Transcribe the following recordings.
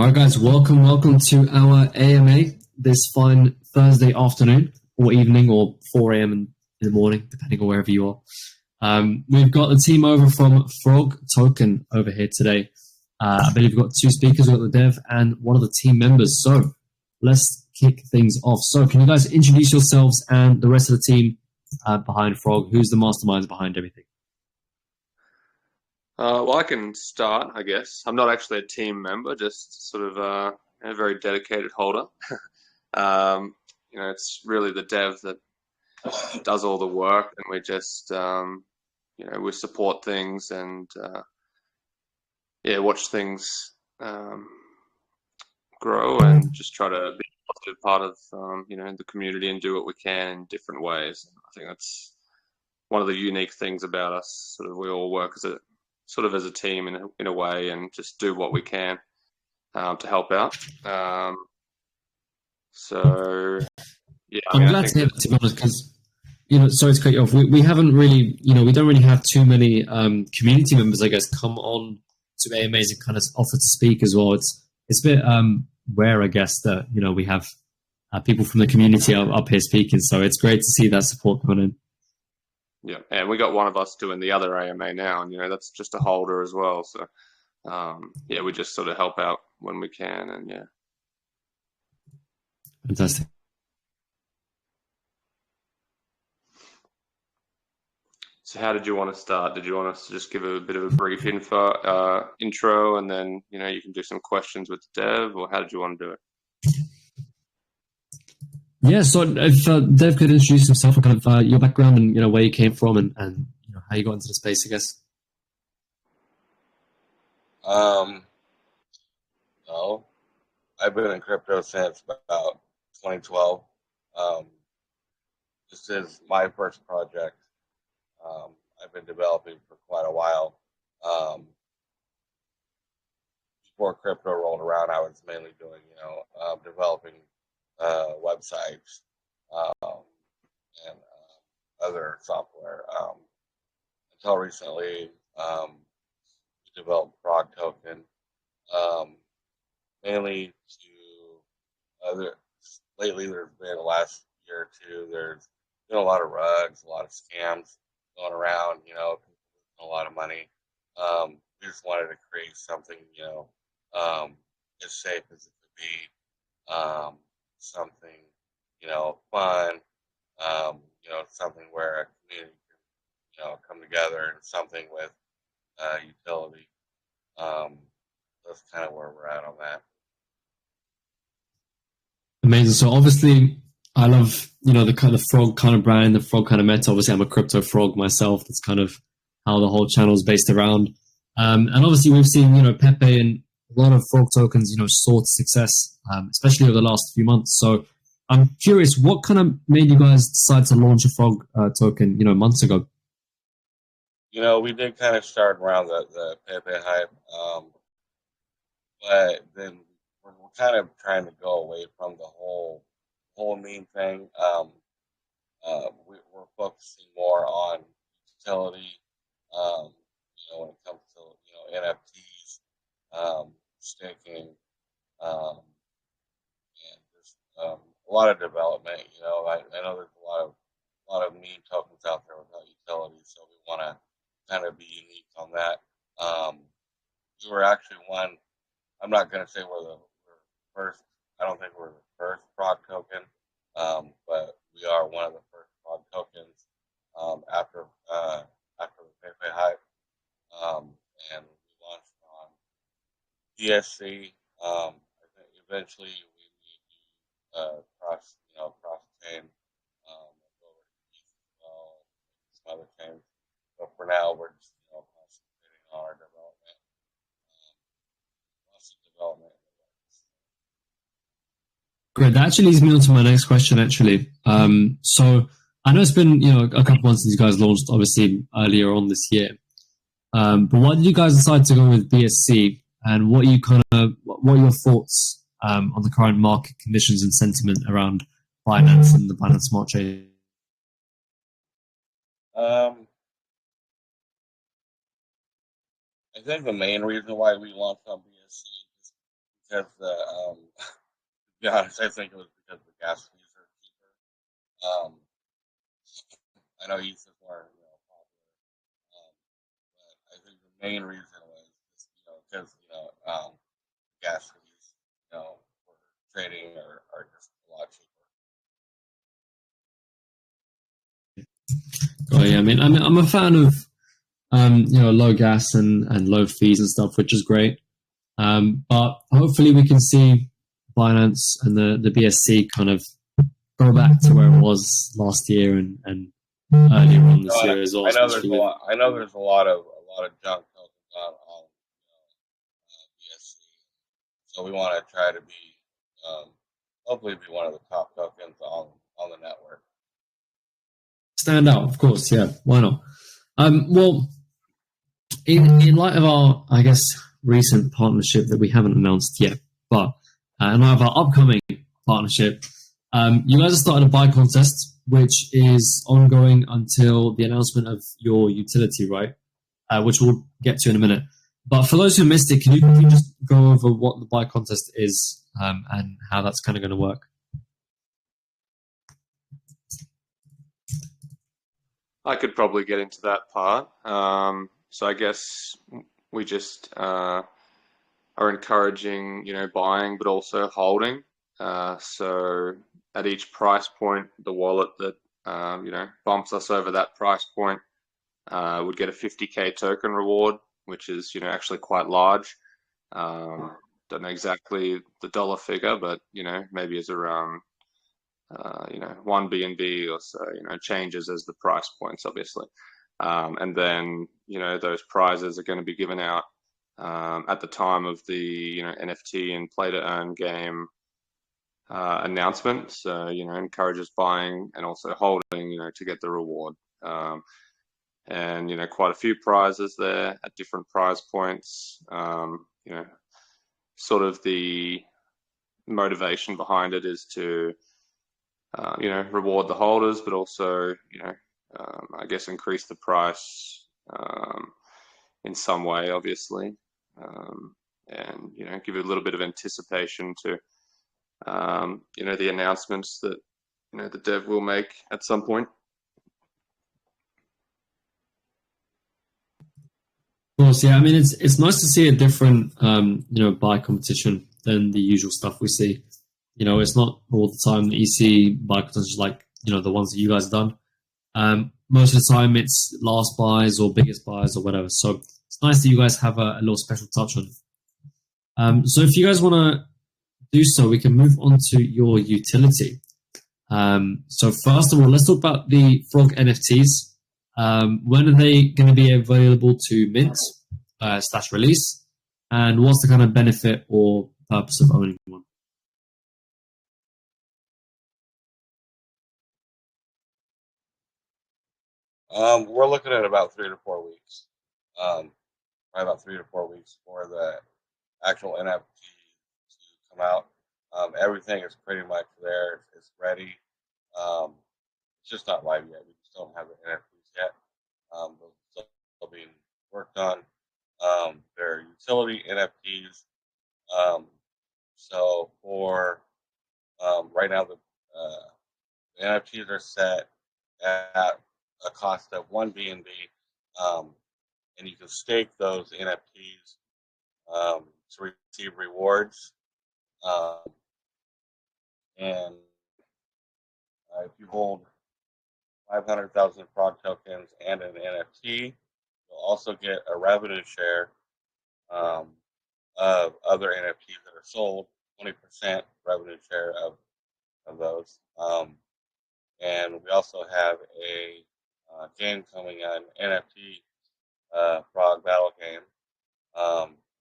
All right, guys, welcome to our AMA this fine Thursday afternoon or evening or 4 a.m. in the morning, depending on wherever you are. We've got the team over from Frog Token over here today. I believe we've got two speakers, we've got the dev and one of the team members. So let's kick things off. So can you guys introduce yourselves and the rest of the team behind Frog? Who's the masterminds behind everything? Well, I can start, I guess. I'm not actually a team member, just sort of a very dedicated holder. It's really the dev that does all the work, and we just, we support things and, watch things grow and just try to be a positive part of, the community and do what we can in different ways. I think that's one of the unique things about us. Sort of, we all work as a team in a way, and just do what we can to help out. I'm glad to hear that, to be honest, because sorry to cut you off. We haven't really, we don't really have too many community members, I guess, come on to AMAs and kind of offer to speak as well. It's a bit rare, I guess, that we have people from the community up here speaking. So it's great to see that support coming in. Yeah, and we got one of us doing the other AMA now, and that's just a holder as well. So we just sort of help out when we can, and yeah. Fantastic. So how did you want to start? Did you want us to just give a bit of a brief intro, and then you can do some questions with the dev, or how did you want to do it? Yeah, so if Dev could introduce himself and kind of your background and where you came from and how you got into the space, I guess. Well, I've been in crypto since about 2012. This is my first project. I've been developing for quite a while. Before crypto rolled around, I was mainly doing, developing websites and other software. Until recently, we developed Frog Token, mainly lately there's been the last year or two, there's been a lot of rugs, a lot of scams going around, people losing a lot of money. We just wanted to create something, as safe as it could be. Something, fun, something where a community can, come together, and something with utility. That's kind of where we're at on that. Amazing. So obviously, I love, the kind of Frog kind of brand, the Frog kind of meta. Obviously, I'm a crypto frog myself. That's kind of how the whole channel is based around. And obviously, we've seen, Pepe and a lot of Frog tokens, soared to success, especially over the last few months. So I'm curious, what kind of made you guys decide to launch a Frog token, months ago? We did kind of start around the Pepe hype, but then we're kind of trying to go away from the whole meme thing. We're focusing more on utility, when it comes to, NFTs, staking, and just a lot of development. I know there's a lot of meme tokens out there without utility, so we want to kind of be unique on that. We were actually one. I'm not going to say we're the first. I don't think we're the first Frog token, but we are one of the first Frog tokens after the Pepe hype, and we launched on DSC. I think eventually we need to cross chain, go over to East as well, and some other chains. But for now, we're just concentrating on our development. Lots of development. Great. That actually leads me on to my next question, actually. So I know it's been, a couple months since you guys launched, obviously, earlier on this year. But why did you guys decide to go with BSC? And what are your thoughts on the current market conditions and sentiment around finance and the Binance Smart Chain? I think the main reason why we launched on BSC is because to be honest, I think it was because the gas fees are cheaper. I know ETH is more, popular, but I think the main reason was just, because gas fees, for trading are just a lot cheaper. Oh yeah, I mean, I'm a fan of low gas and low fees and stuff, which is great. But hopefully we can see Binance and the BSC kind of go back to where it was last year and earlier on this year as well. I know there's a lot. I know there's a lot of junk tokens on BSC, so we want to try to be hopefully be one of the top tokens on the network. Stand out, of course. Yeah, why not? Well, in light of our, I guess, recent partnership that we haven't announced yet, but in light of our upcoming partnership, you guys have started a buy contest, which is ongoing until the announcement of your utility, right? Which we'll get to in a minute. But for those who missed it, can you just go over what the buy contest is and how that's kind of going to work? I could probably get into that part. So I guess we just are encouraging, buying, but also holding. So at each price point, the wallet that, bumps us over that price point would get a 50K token reward, which is, actually quite large. Don't know exactly the dollar figure, but, maybe it's around, 1 BNB or so, changes as the price points, obviously. And then, those prizes are going to be given out at the time of the, NFT and play to earn game announcement. So, encourages buying and also holding, to get the reward. And, quite a few prizes there at different price points. Sort of the motivation behind it is to, reward the holders, but also, I guess increase the price in some way, obviously, and give it a little bit of anticipation to, the announcements that the dev will make at some point. Of course, yeah. I mean, it's nice to see a different, buy competition than the usual stuff we see. It's not all the time that you see buy competitions like, the ones that you guys have done. Most of the time it's last buys or biggest buys or whatever. So it's nice that you guys have a little special touch on it. So if you guys want to do so, we can move on to your utility. So first of all, let's talk about the Frog NFTs. When are they going to be available to mint / release? And what's the kind of benefit or purpose of owning one? We're looking at about 3 to 4 weeks. Probably about 3 to 4 weeks for the actual NFT to come out. Everything is pretty much there. It's ready. It's just not live yet. We just don't have the NFTs yet. They're still being worked on. They're utility NFTs. So for right now, the NFTs are set at a cost of 1 BNB, and you can stake those NFTs to receive rewards. And if you hold 500,000 frog tokens and an NFT, you'll also get a revenue share of other NFTs that are sold, 20% revenue share of those. And we also have a game coming on, NFT Frog Battle game,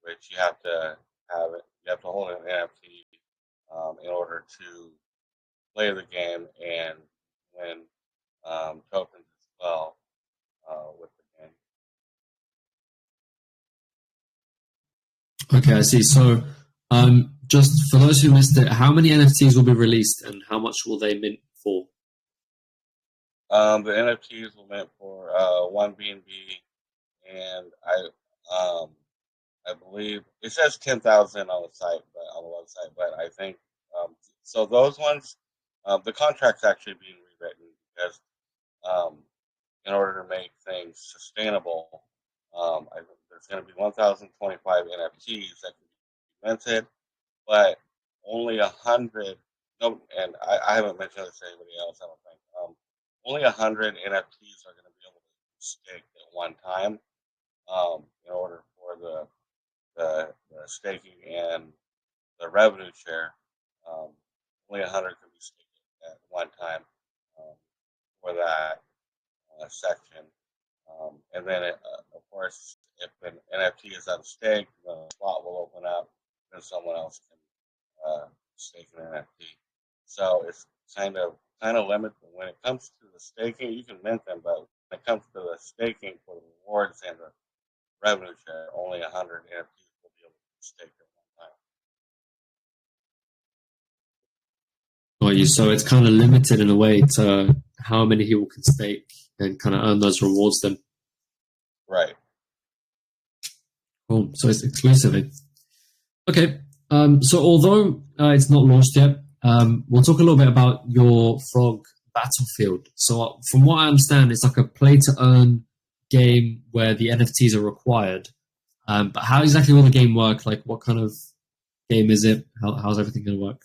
which you have to hold an NFT in order to play the game and win tokens as well with the game. Okay, I see. So just for those who missed it, how many NFTs will be released and how much will they mint for? The NFTs will mint for 1 BNB, and I believe it says 10,000 on the site, but I website, but I think so. Those ones, the contract's actually being rewritten because in order to make things sustainable, there's going to be 1,025 NFTs that can be minted, but only 100. No, and I haven't mentioned this to anybody else. I don't think. Only 100 NFTs are going to be able to stake at one time in order for the staking and the revenue share. Only 100 can be staked at one time for that section. And then, of course, if an NFT is unstaked, the slot will open up, and someone else can stake an NFT. So it's kind of limited when it comes to the staking. You can mint them, but when it comes to the staking for the rewards and the revenue share, only 100 NFTs will be able to stake at one time. Got you. So it's kind of limited in a way to how many people can stake and kind of earn those rewards then. Right. Cool. So it's exclusive. Okay. So although it's not launched yet, we'll talk a little bit about your Frog Battlefield. So from what I understand, it's like a play-to-earn game where the NFTs are required. But how exactly will the game work? Like, what kind of game is it? How's everything going to work?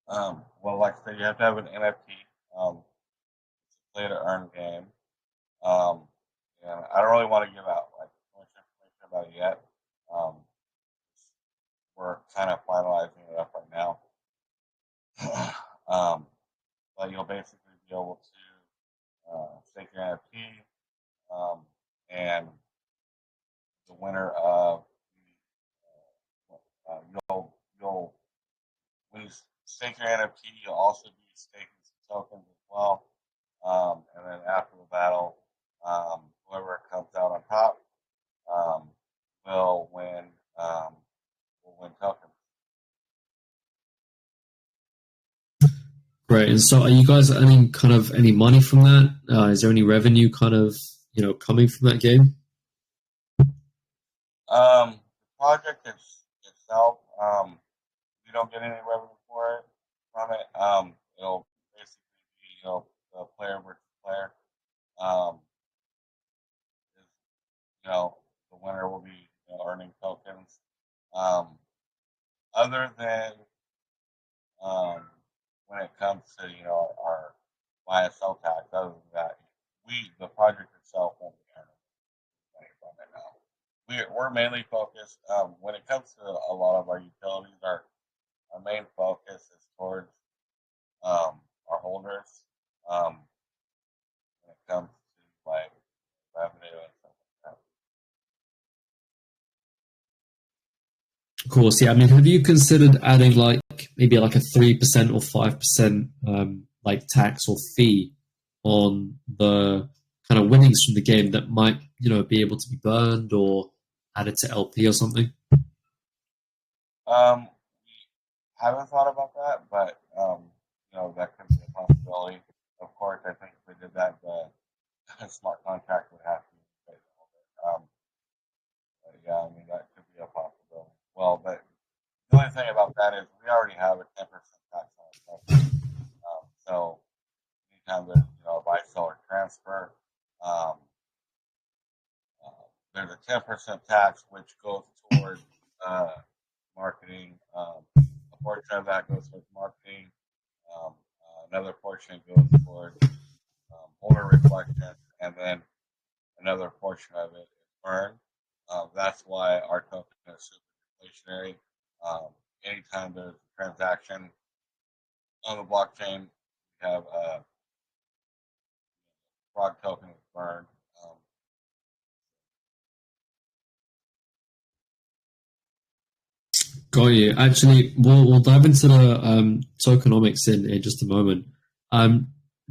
Well, like I said, you have to have an NFT. It's a play-to-earn game. And I don't really want to give out like much information about it yet. We're kind of finalizing it up right now. But you'll basically be able to stake your NFT, and the winner of you'll when you stake your NFT, you'll also be staking some tokens as well. And then after the battle, whoever comes out on top will win tokens. Great. And so are you guys earning kind of any money from that? Is there any revenue kind of, coming from that game? The project itself, we don't get any revenue from it. It'll basically be, the player versus player. The winner will be earning tokens. Other than when it comes to our buy and sell tax, other than that, the project itself won't be earning money from it now. We're mainly focused when it comes to a lot of our utilities. Our main focus is towards our holders when it comes to like revenue and stuff like that. Of course, yeah. I mean, have you considered adding maybe a 3% or 5% tax or fee on the kind of winnings from the game that might be able to be burned or added to LP or something? We haven't thought about that, but that could be a possibility. Of course, I think if we did that, the smart contract would have to be paid a little bit. But yeah, I mean that could be a possibility. Well, but the only thing about that is we already have a 10% tax on it. So anytime there's a buy, sell, or transfer, there's a 10% tax which goes towards marketing. A portion of that goes towards marketing. Another portion goes towards holder reflection, and then another portion of it is earned. That's why our token is super inflationary. Anytime there's a transaction on the blockchain, we have a frog token is burned. Got you. Actually, we'll dive into the tokenomics in just a moment.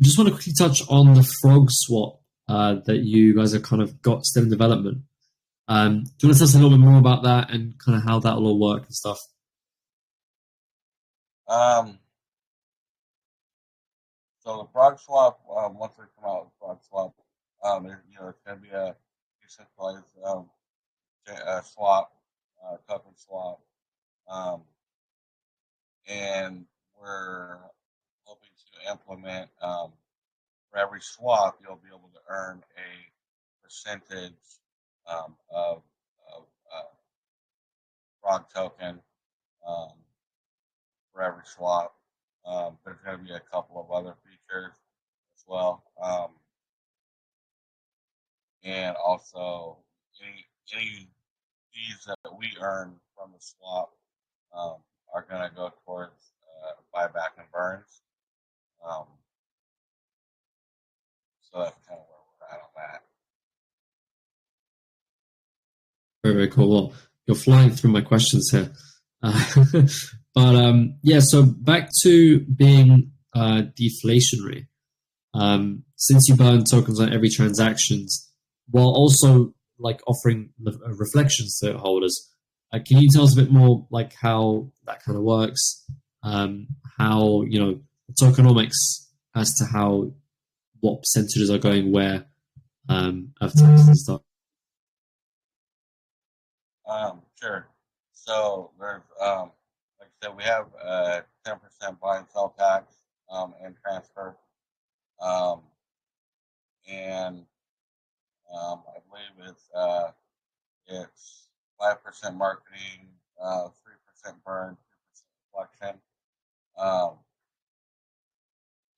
Just want to quickly touch on the frog swap that you guys have kind of got still in development. Do you want to tell us a little bit more about that and kind of how that will all work and stuff? So the frog swap, once we come out with frog swap, it's going to be a decentralized swap, token swap. um, and we're hoping to implement for every swap, you'll be able to earn a percentage of frog token um, for every swap. There's going to be a couple of other features as well. And also, any fees that we earn from the swap are going to go towards buyback and burns. Um, so that's kind of where we're at on that. Very, very cool. Well, you're flying through my questions here. But yeah, so back to being deflationary. Since you burn tokens on every transactions, while also like offering reflections to holders, can you tell us a bit more like how that kind of works? How the tokenomics as to how what percentages are going where of taxes and stuff. Sure. So there's, like I said, we have 10% buy and sell tax and transfer, and I believe it's 5% marketing, 3% burn, 2% reflection,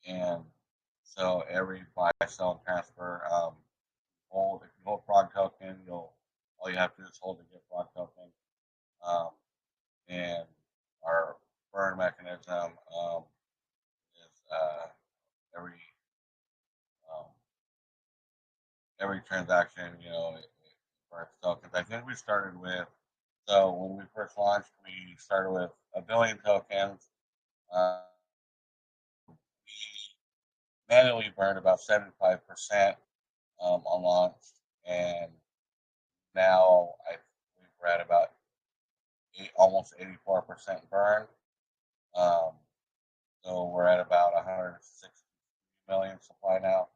and so every buy, sell, and transfer, if you hold frog token, all you have to do is hold to get frog token. And our burn mechanism is every every transaction, it burns tokens. I think we started with, so when we first launched, we started with 1 billion tokens. We manually burned about 75% on launch, and now I believe we're at about almost 84% burn. So we're at about 160 million supply now,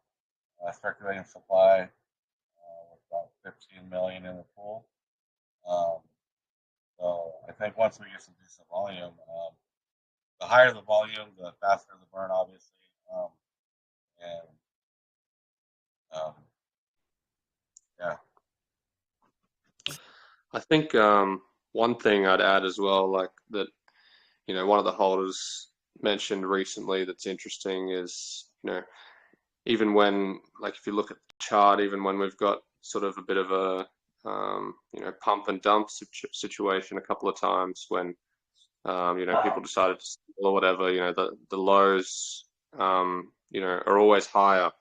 circulating supply with about 15 million in the pool. So I think once we get some decent volume, the higher the volume, the faster the burn, obviously. And yeah. I think one thing I'd add as well, like that, one of the holders mentioned recently that's interesting is, even when, like, if you look at the chart, even when we've got sort of a bit of a, pump and dump situation a couple of times when, people decided to sell or whatever, the lows, are always higher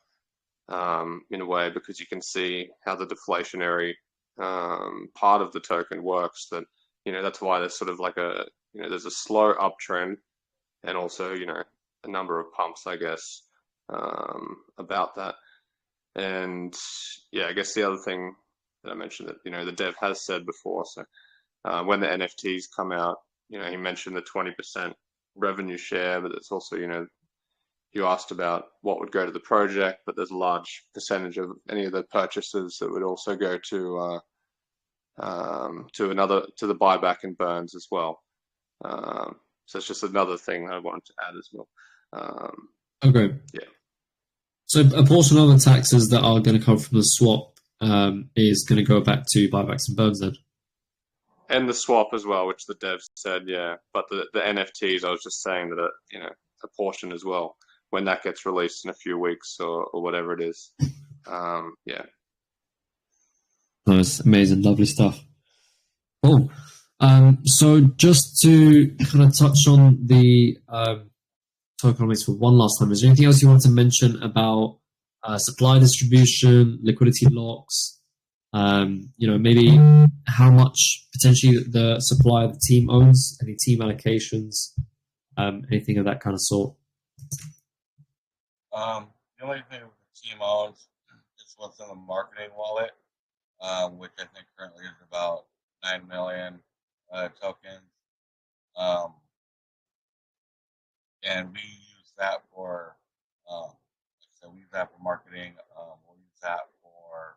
in a way because you can see how the deflationary part of the token works. That that's why there's sort of like there's a slow uptrend and also a number of pumps, I guess, about that. And yeah, I guess the other thing that I mentioned that the dev has said before. So when the NFTs come out, he mentioned the 20% revenue share, but it's also you asked about what would go to the project, but there's a large percentage of any of the purchases that would also go to the buyback and burns as well. So it's just another thing that I wanted to add as well. Okay. Yeah. So a portion of the taxes that are going to come from the swap is going to go back to buybacks and burns then? And the swap as well, which the dev said, yeah. But the NFTs, I was just saying that, a portion as well, when that gets released in a few weeks or whatever it is. Yeah. Nice, amazing, lovely stuff. Cool. So just to kind of touch on the tokenomics for one last time, is there anything else you want to mention about supply distribution, liquidity locks, maybe how much potentially the supply of the team owns, any team allocations, anything of that kind of sort? The only thing the team owns is what's in the marketing wallet, which I think currently is about 9 million tokens. And we use that for, we use that for marketing. We'll use that for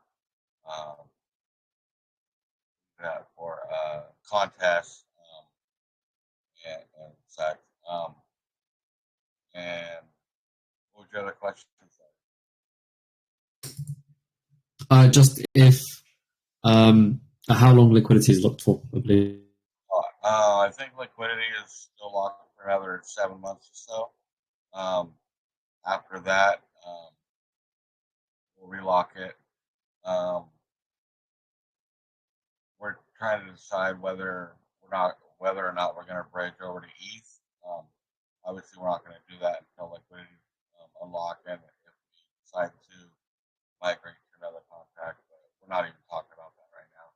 contests. and sex. And what was your other question? Just if how long liquidity is locked for, I believe. I think liquidity is still locked for another 7 months or so. After that, we'll relock it. We're trying to decide whether or not we're going to bridge over to ETH. Obviously, we're not going to do that until liquidity unlock, and if we decide to migrate to another contract, but we're not even talking about that right now.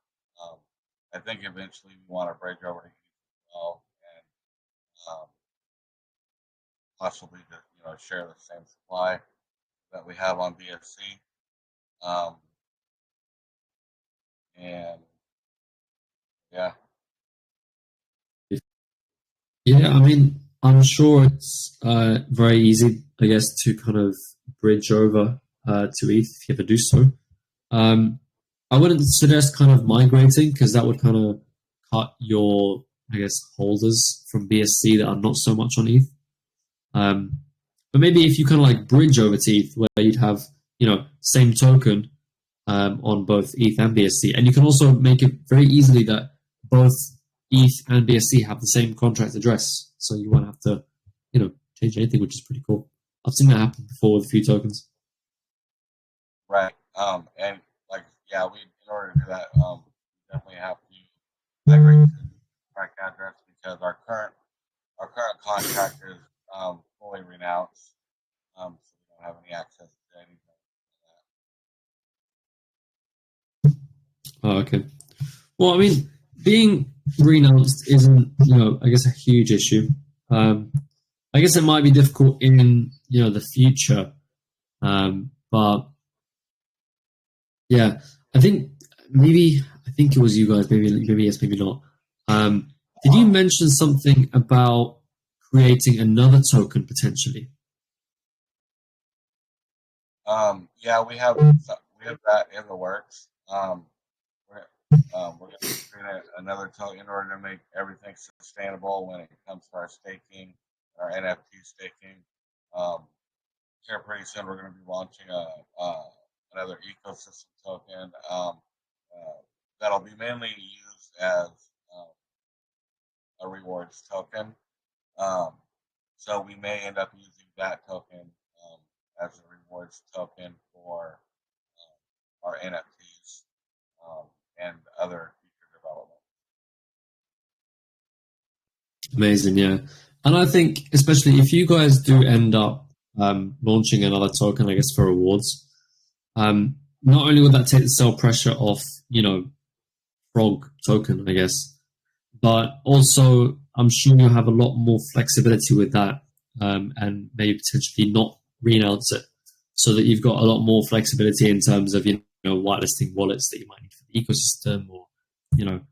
I think eventually we want to bridge over to ETH as well, and possibly just share the same supply that we have on BSC. And yeah. Yeah, I mean, I'm sure it's very easy, I guess, to kind of bridge over to ETH if you ever do so. I wouldn't suggest kind of migrating because that would kind of cut your, I guess, holders from BSC that are not so much on ETH. But maybe if you kind of like bridge over to ETH where you'd have, same token on both ETH and BSC. And you can also make it very easily that both ETH and BSC have the same contract address. So you won't have to, change anything, which is pretty cool. I've seen that happen before with a few tokens. Right. And in order to do that, we definitely have to migrate to the correct address because our current contract is fully renounced. So we don't have any access to anything like Oh, okay. Well, I mean, being renounced isn't, I guess a huge issue. I guess it might be difficult in, the future. But yeah, I think it was you guys, maybe yes, maybe not. Did you mention something about creating another token potentially? Yeah, we have that in the works. We're going to create another token in order to make everything sustainable when it comes to our staking, our NFT staking. Here pretty soon we're going to be launching another ecosystem token that'll be mainly used as a rewards token. So we may end up using that token as a rewards token for our NFTs and other future development. Amazing, yeah. And I think, especially if you guys do end up launching another token, I guess, for rewards, not only would that take the sell pressure off, Frog token, I guess, but also I'm sure you'll have a lot more flexibility with that and maybe potentially not renounce it so that you've got a lot more flexibility in terms of, whitelisting wallets that you might need for the ecosystem or,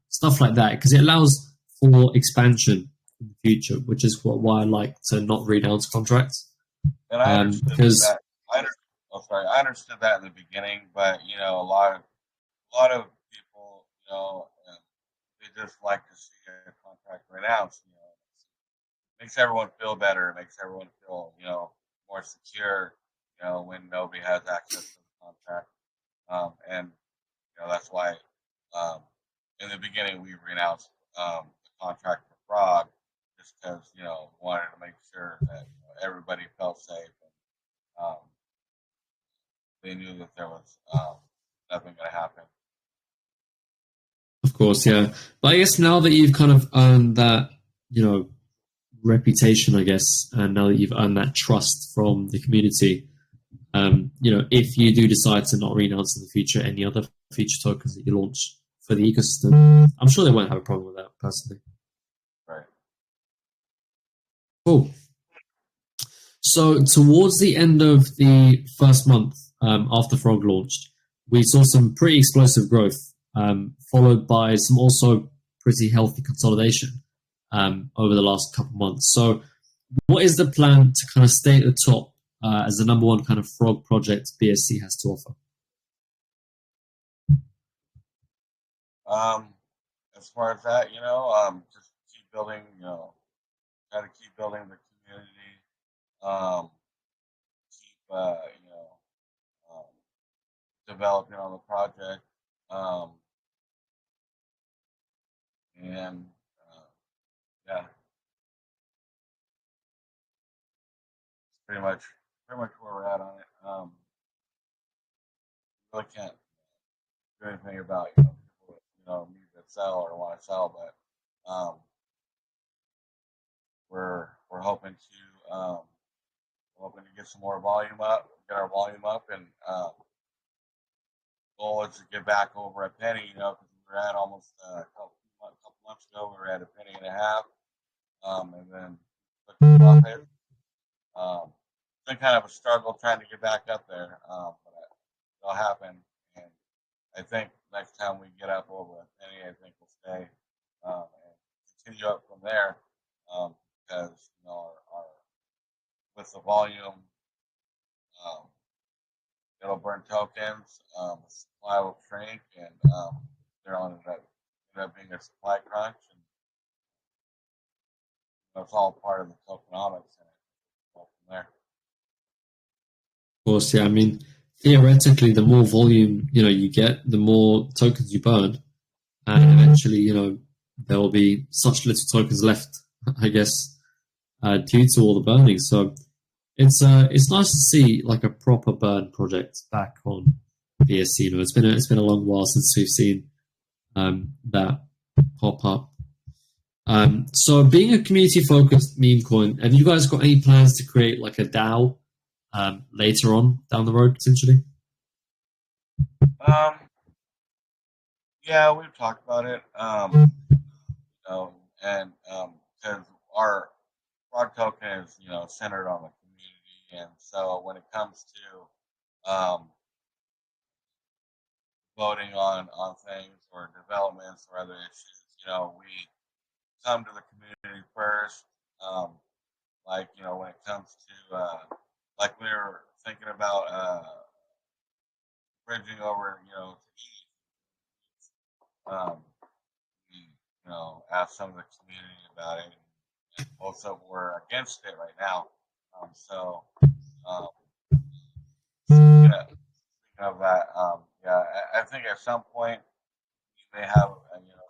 stuff like that, because it allows for expansion in the future, which is why I like to not renounce contracts. And I understood that. I understood that in the beginning, but a lot of people, they just like to see a contract renounced. Makes everyone feel better. Makes everyone feel, more secure. When nobody has access to the contract, and that's why in the beginning we renounced the contract for Frog, just because wanted to make sure that everybody felt safe and they knew that there was nothing going to happen. Of course, yeah. But I guess now that you've kind of earned that, reputation, I guess, and now that you've earned that trust from the community, if you do decide to not renounce in the future any other feature tokens that you launch for the ecosystem, I'm sure they won't have a problem with that, personally. Right. Cool. So towards the end of the first month after Frog launched, we saw some pretty explosive growth, followed by some also pretty healthy consolidation over the last couple of months. So what is the plan to kind of stay at the top as the number one kind of Frog project BSC has to offer? As far as that, just keep building, try to keep building the community, um, keep developing on the project, um, and yeah, it's pretty much where we're at on it. Really can't do anything about people need to sell or want to sell, but we're hoping to get some more volume up, get our volume up, and goal is to get back over a penny. Because we were at almost a couple months ago, we were at a penny and a half, and then took the profit. It's been kind of a struggle trying to get back up there, but it'll happen. And I think next time we get up over a penny, I think we'll stay and continue up from there, because our with the volume, it'll burn tokens, the supply will shrink, and there'll end up being a supply crunch, and it's all part of the tokenomics, and go from there. Of course, yeah. I mean, theoretically, the more volume you get, the more tokens you burn, and eventually, there will be such little tokens left, I guess, due to all the burning. So it's nice to see like a proper burn project back on BSC. It's been a long while since we've seen that pop up. So being a community focused meme coin, have you guys got any plans to create like a DAO later on down the road potentially? Yeah, we've talked about it. And because our frog token is centered on the community, and so when it comes to voting on things or developments or other issues, we come to the community first. Like when it comes to like we were thinking about bridging over to ETH. We asked some of the community about it, and most of them were against it right now. So speaking of that, yeah, I think at some point we may have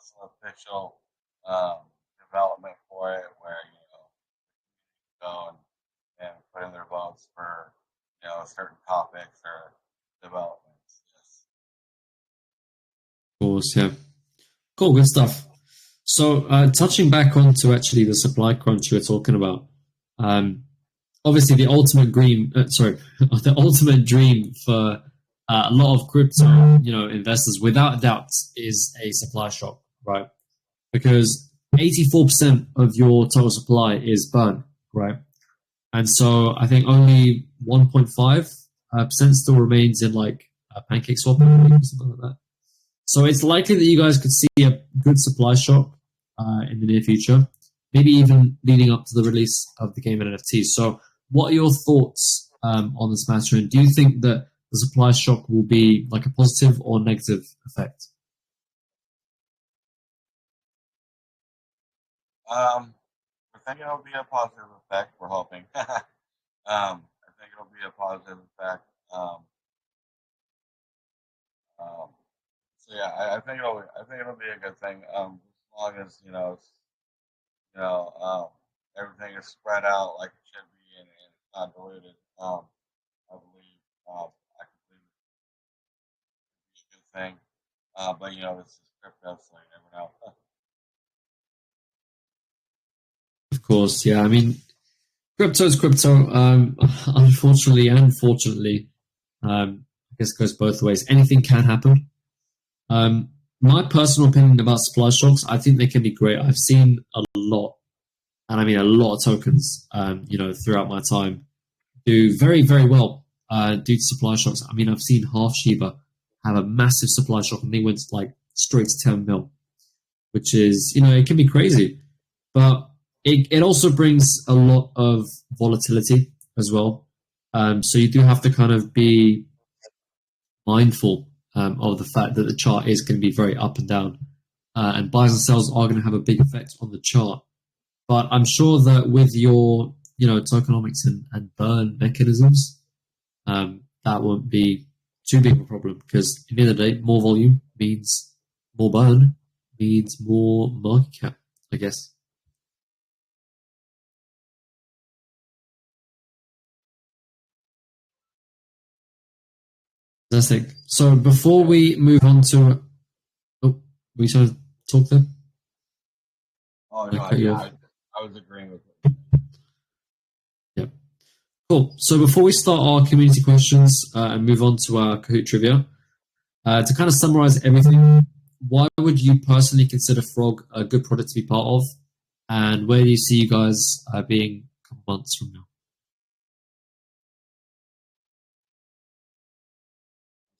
some official development for it, where go and put in their votes for certain topics or developments. Yes. Of course, yeah. Cool, good stuff. So touching back onto actually the supply crunch you were talking about, obviously the ultimate dream, the ultimate dream for a lot of crypto, investors, without doubt, is a supply shock, right? Because 84% of your total supply is burn, right? And so I think only 1.5% still remains in like a pancake swap or something like that. So it's likely that you guys could see a good supply shock in the near future, maybe even leading up to the release of the game and NFTs. So what are your thoughts on this matter? And do you think that the supply shock will be like a positive or negative effect? I think it'll be a positive effect. We're hoping. I think it'll be a positive effect. So yeah, I think it'll be a good thing. As long as everything is spread out like it should be, and it's not diluted. I believe I can believe it be a good thing. But this is crypto, so you never know. Of course, yeah. I mean, crypto is crypto. Unfortunately and fortunately, I guess it goes both ways. Anything can happen. My personal opinion about supply shocks, I think they can be great. I've seen a lot, and I mean a lot of tokens, throughout my time do very, very well due to supply shocks. I mean, I've seen half Shiba have a massive supply shock, and they went like straight to 10 mil, which is, it can be crazy. But it also brings a lot of volatility as well. So you do have to kind of be mindful of the fact that the chart is going to be very up and down, and buys and sells are going to have a big effect on the chart. But I'm sure that with your, tokenomics and burn mechanisms, that won't be too big of a problem, because at the end of the day, more volume means more burn, means more market cap, I guess. Fantastic. So before we move on to, we sort of talk there. Oh no, I was agreeing with it. Yeah. Cool. So before we start our community questions and move on to our Kahoot trivia, to kind of summarize everything, why would you personally consider Frog a good product to be part of, and where do you see you guys being a couple months from now?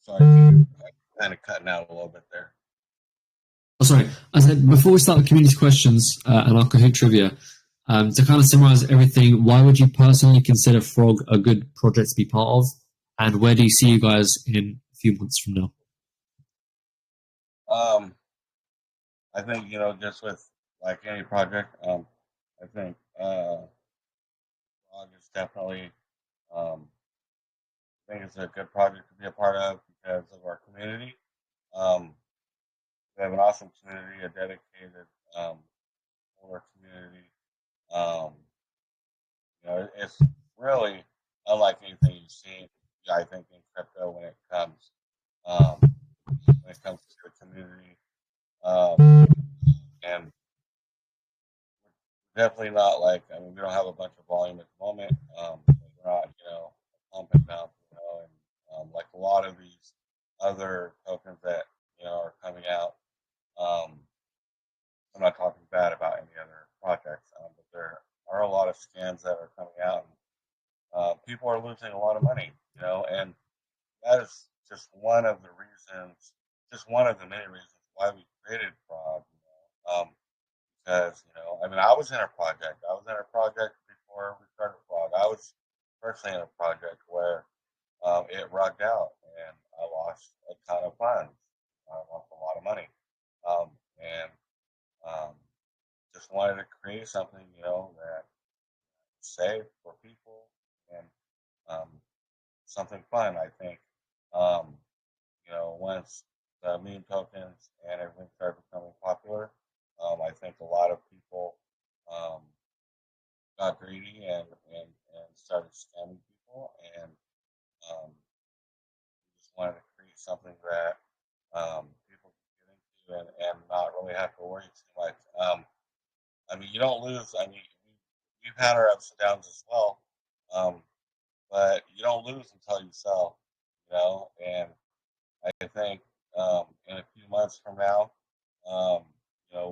Sorry, I'm kind of cutting out a little bit there. Oh, sorry. I said before we start the community questions and our Kahoot trivia, to kind of summarize everything, why would you personally consider Frog a good project to be part of, and where do you see you guys in a few months from now? I think, just with like any project, I think Frog is definitely, I think it's a good project to be a part of because of our community. We have an awesome community, a dedicated older community. Um, it's really unlike anything you've seen, I think, in crypto um, when it comes to the community. And definitely not like, I mean, we don't have a bunch of volume at the moment. We're not, pump and dump, and like a lot of these other tokens that, are coming out. I'm not talking bad about any other projects, but there are a lot of scams that are coming out, and people are losing a lot of money, and that is just one of the reasons, just one of the many reasons why we created Frog. Because I mean, I was in a project. I was in a project before we started Frog. I was personally in a project where it rugged out, and I lost a ton of funds. I lost a lot of money, and just wanted to create something, that safe for people and um, something fun. I think, um, once the meme tokens and everything started becoming popular, I think a lot of people um, got greedy and started scamming people, and just wanted to create something that people can get into and not really have to worry too much. I mean, you don't lose. I mean, we've had our ups and downs as well, um, but you don't lose until you sell, And I think in a few months from now, um,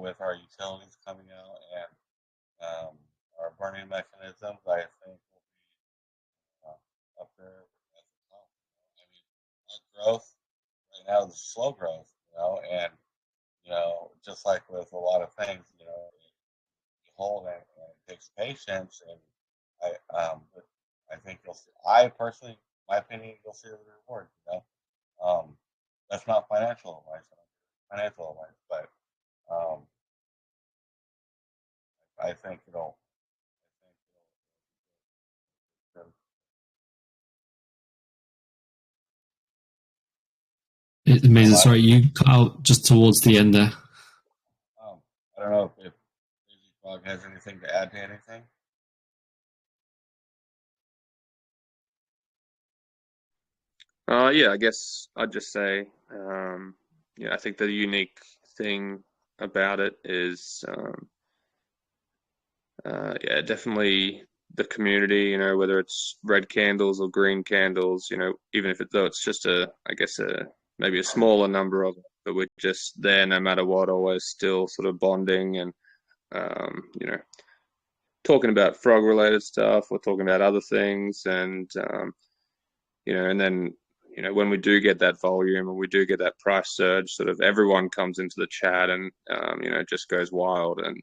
with our utilities coming out and our burning mechanisms, I think we'll be up there at the top. I mean, our growth right now is slow growth, and just like with a lot of things, you hold and it takes patience, and but I think you'll see. I personally, my opinion, you'll see the reward. That's not financial advice. Financial advice, but um, I think it'll. I think Amazing. Sorry, you cut out just towards the end there. I don't know if Crazy Frog has anything to add to anything. Yeah, I guess I'd just say, I think the unique thing about it is, definitely the community. Whether it's red candles or green candles. Even if though it's just I guess maybe a smaller number of it, but we're just there no matter what, always still sort of bonding and um, you know talking about frog related stuff or talking about other things, and then when we do get that volume and we do get that price surge, sort of everyone comes into the chat and it just goes wild, and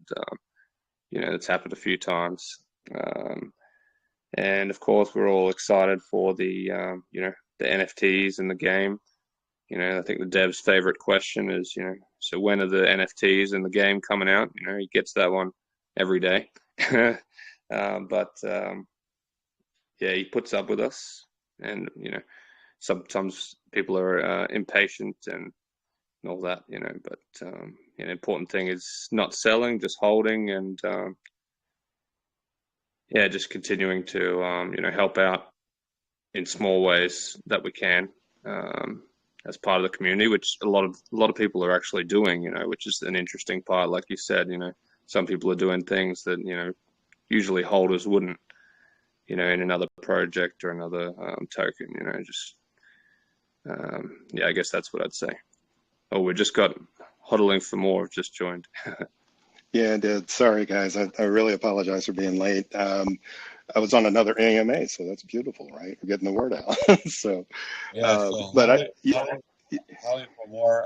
it's happened a few times. And of course, we're all excited for the NFTs in the game. I think the dev's favorite question is, so when are the NFTs in the game coming out? He gets that one every day. Yeah, he puts up with us, and sometimes people are impatient and all that, but an important thing is not selling, just holding, and just continuing to help out in small ways that we can, as part of the community, which a lot of people are actually doing, which is an interesting part. Like you said, some people are doing things that usually holders wouldn't, in another project or another token. I guess that's what I'd say. Oh, we just got huddling for more. Have just joined. Yeah, I did. Sorry, guys. I really apologize for being late. I was on another AMA, so that's beautiful, right? We're getting the word out. So, Yeah. So, Holly for more.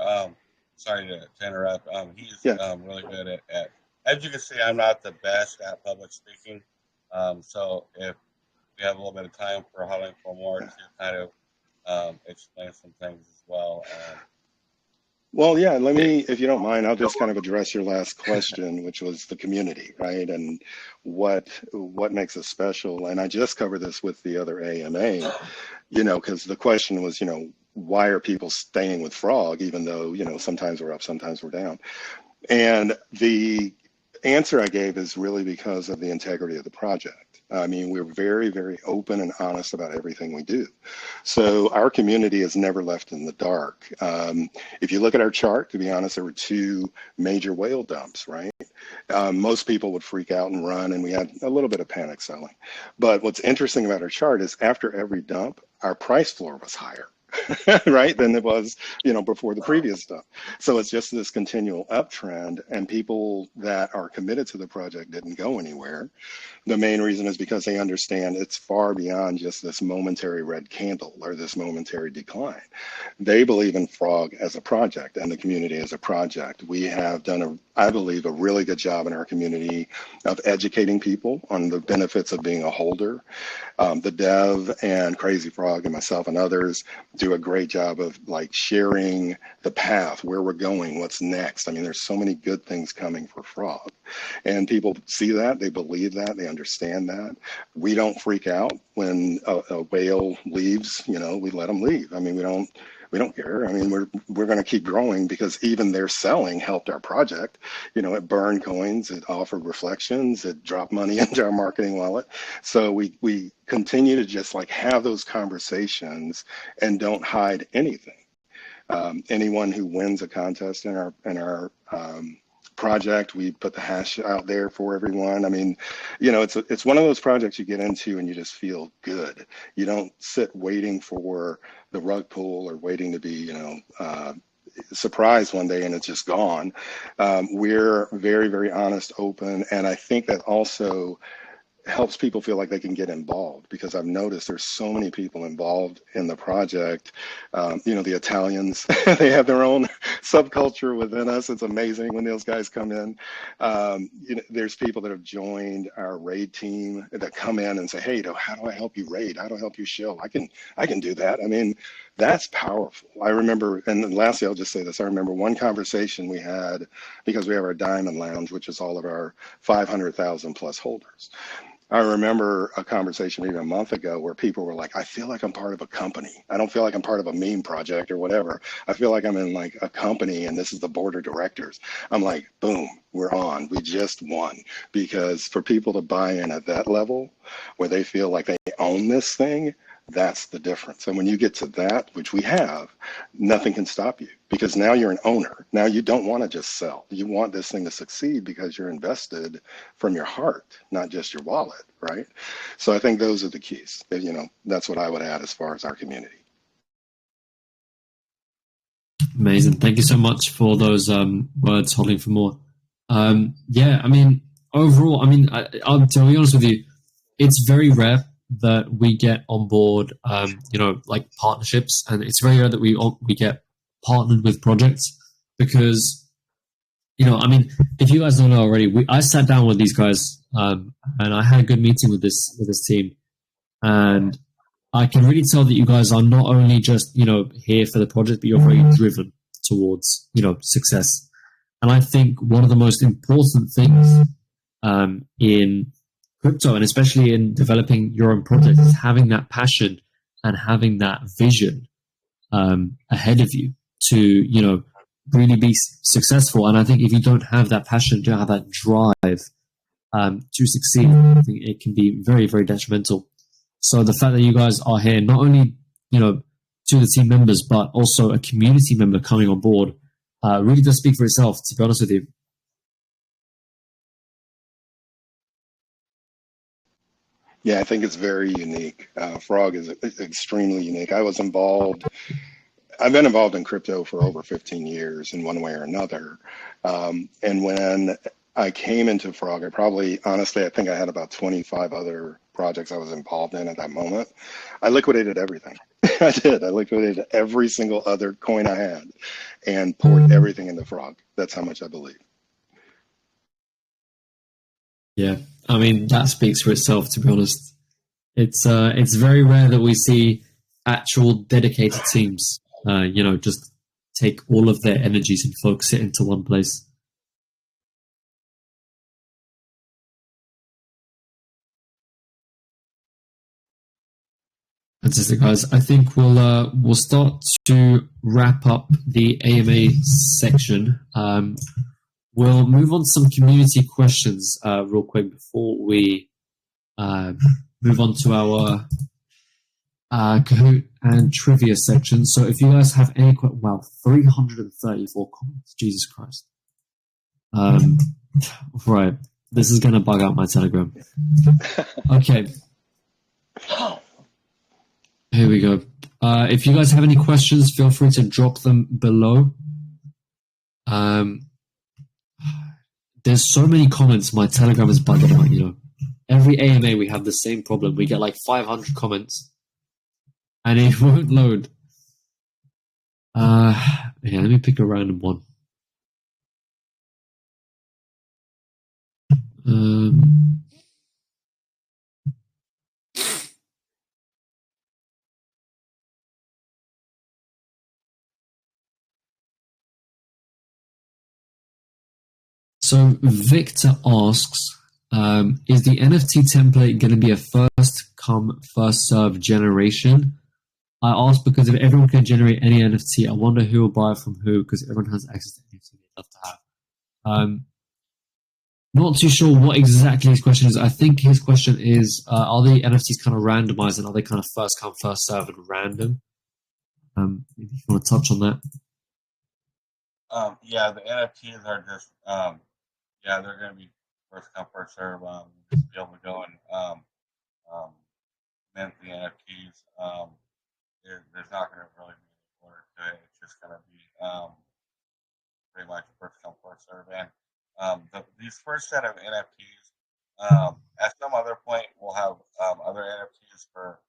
Sorry to interrupt. He's really good at. As you can see, I'm not the best at public speaking. So if we have a little bit of time for Holly for more to kind of explain some things as well. Well, yeah, let me, if you don't mind, I'll just kind of address your last question, which was the community, right? And what makes us special. And I just covered this with the other AMA, because the question was, why are people staying with Frog, even though, sometimes we're up, sometimes we're down. And the answer I gave is really because of the integrity of the project. I mean, we're very, very open and honest about everything we do. So our community is never left in the dark. If you look at our chart, to be honest, there were 2 major whale dumps, right? Most people would freak out and run, and we had a little bit of panic selling. But what's interesting about our chart is after every dump, our price floor was higher. Right, than it was, before the previous stuff. So it's just this continual uptrend, and people that are committed to the project didn't go anywhere. The main reason is because they understand it's far beyond just this momentary red candle or this momentary decline. They believe in Frog as a project and the community as a project. We have done, I believe, a really good job in our community of educating people on the benefits of being a holder. The dev and Crazy Frog and myself and others do a great job of sharing the path, where we're going, what's next. I mean, there's so many good things coming for Frog, and people see that, they believe that, they understand that. We don't freak out when a whale leaves. We let them leave. I mean, we don't care. I mean, we're going to keep growing because even their selling helped our project. It burned coins, it offered reflections, it dropped money into our marketing wallet. So we continue to just have those conversations and don't hide anything. Anyone who wins a contest in our project, we put the hash out there for everyone. I mean, it's one of those projects you get into and you just feel good. You don't sit waiting for the rug pull or waiting to be, surprised one day and it's just gone. We're very, very honest, open, and I think that also helps people feel like they can get involved, because I've noticed there's so many people involved in the project. The Italians, they have their own subculture within us. It's amazing when those guys come in. There's people that have joined our raid team that come in and say, hey, how do I help you raid? How do I help you shill? I can do that. I mean, that's powerful. I remember, and lastly, I'll just say this. I remember one conversation we had, because we have our Diamond Lounge, which is all of our 500,000 plus holders. I remember a conversation maybe a month ago where people were like, I feel like I'm part of a company. I don't feel like I'm part of a meme project or whatever. I feel like I'm in a company and this is the board of directors. I'm like, boom, we're on. We just won. Because for people to buy in at that level where they feel like they own this thing, that's the difference. And when you get to that, which we have, nothing can stop you, because now you're an owner. Now you don't want to just sell. You want this thing to succeed because you're invested from your heart, not just your wallet, right? So I think those are the keys. That's what I would add as far as our community. Amazing. Thank you so much for those words, holding for more. I mean, overall, I'll to be honest with you, it's very rare that we get on board, partnerships, and it's very rare that we get partnered with projects, because, if you guys don't know already, I sat down with these guys, and I had a good meeting with this team, and I can really tell that you guys are not only just, here for the project, but you're very driven towards, success. And I think one of the most important things in crypto, and especially in developing your own project, is having that passion and having that vision ahead of you to, you know, really be successful. And I think if you don't have that passion, don't have that drive to succeed, I think it can be very, very detrimental. So the fact that you guys are here, not only, you know, to the team members, but also a community member coming on board, really does speak for itself, to be honest with you. Yeah, I think it's very unique. Frog is extremely unique. I've been involved in crypto for over 15 years in one way or another. And when I came into Frog, honestly, I think I had about 25 other projects I was involved in at that moment. I liquidated everything. I did. I liquidated every single other coin I had and poured everything into Frog. That's how much I believe. Yeah, I mean, that speaks for itself, to be honest. It's very rare that we see actual dedicated teams, you know, just take all of their energies and focus it into one place. Fantastic, guys. I think we'll start to wrap up the AMA section. We'll move on to some community questions real quick before we move on to our Kahoot and trivia section. So if you guys have any questions, wow, 334 comments, Jesus Christ. Right, this is going to bug out my Telegram. Okay. Here we go. If you guys have any questions, feel free to drop them below. There's so many comments, my Telegram is bugging out, you know. Every AMA we have the same problem. We get like 500 comments and it won't load. Yeah, let me pick a random one. So Victor asks, is the NFT template going to be a first come, first serve generation? I ask because if everyone can generate any NFT, I wonder who will buy from who, because everyone has access to NFT they'd love to have. Not too sure what exactly his question is. I think his question is, are the NFTs kind of randomized and are they kind of first come, first serve and random? If you want to touch on that. Yeah, the NFTs are just, yeah, they're going to be first come, first serve. Just be able to go and mint the NFTs. There's not going to really be any order to it. It's just going to be pretty much first come, first serve. And these first set of NFTs, at some other point, we'll have other NFTs for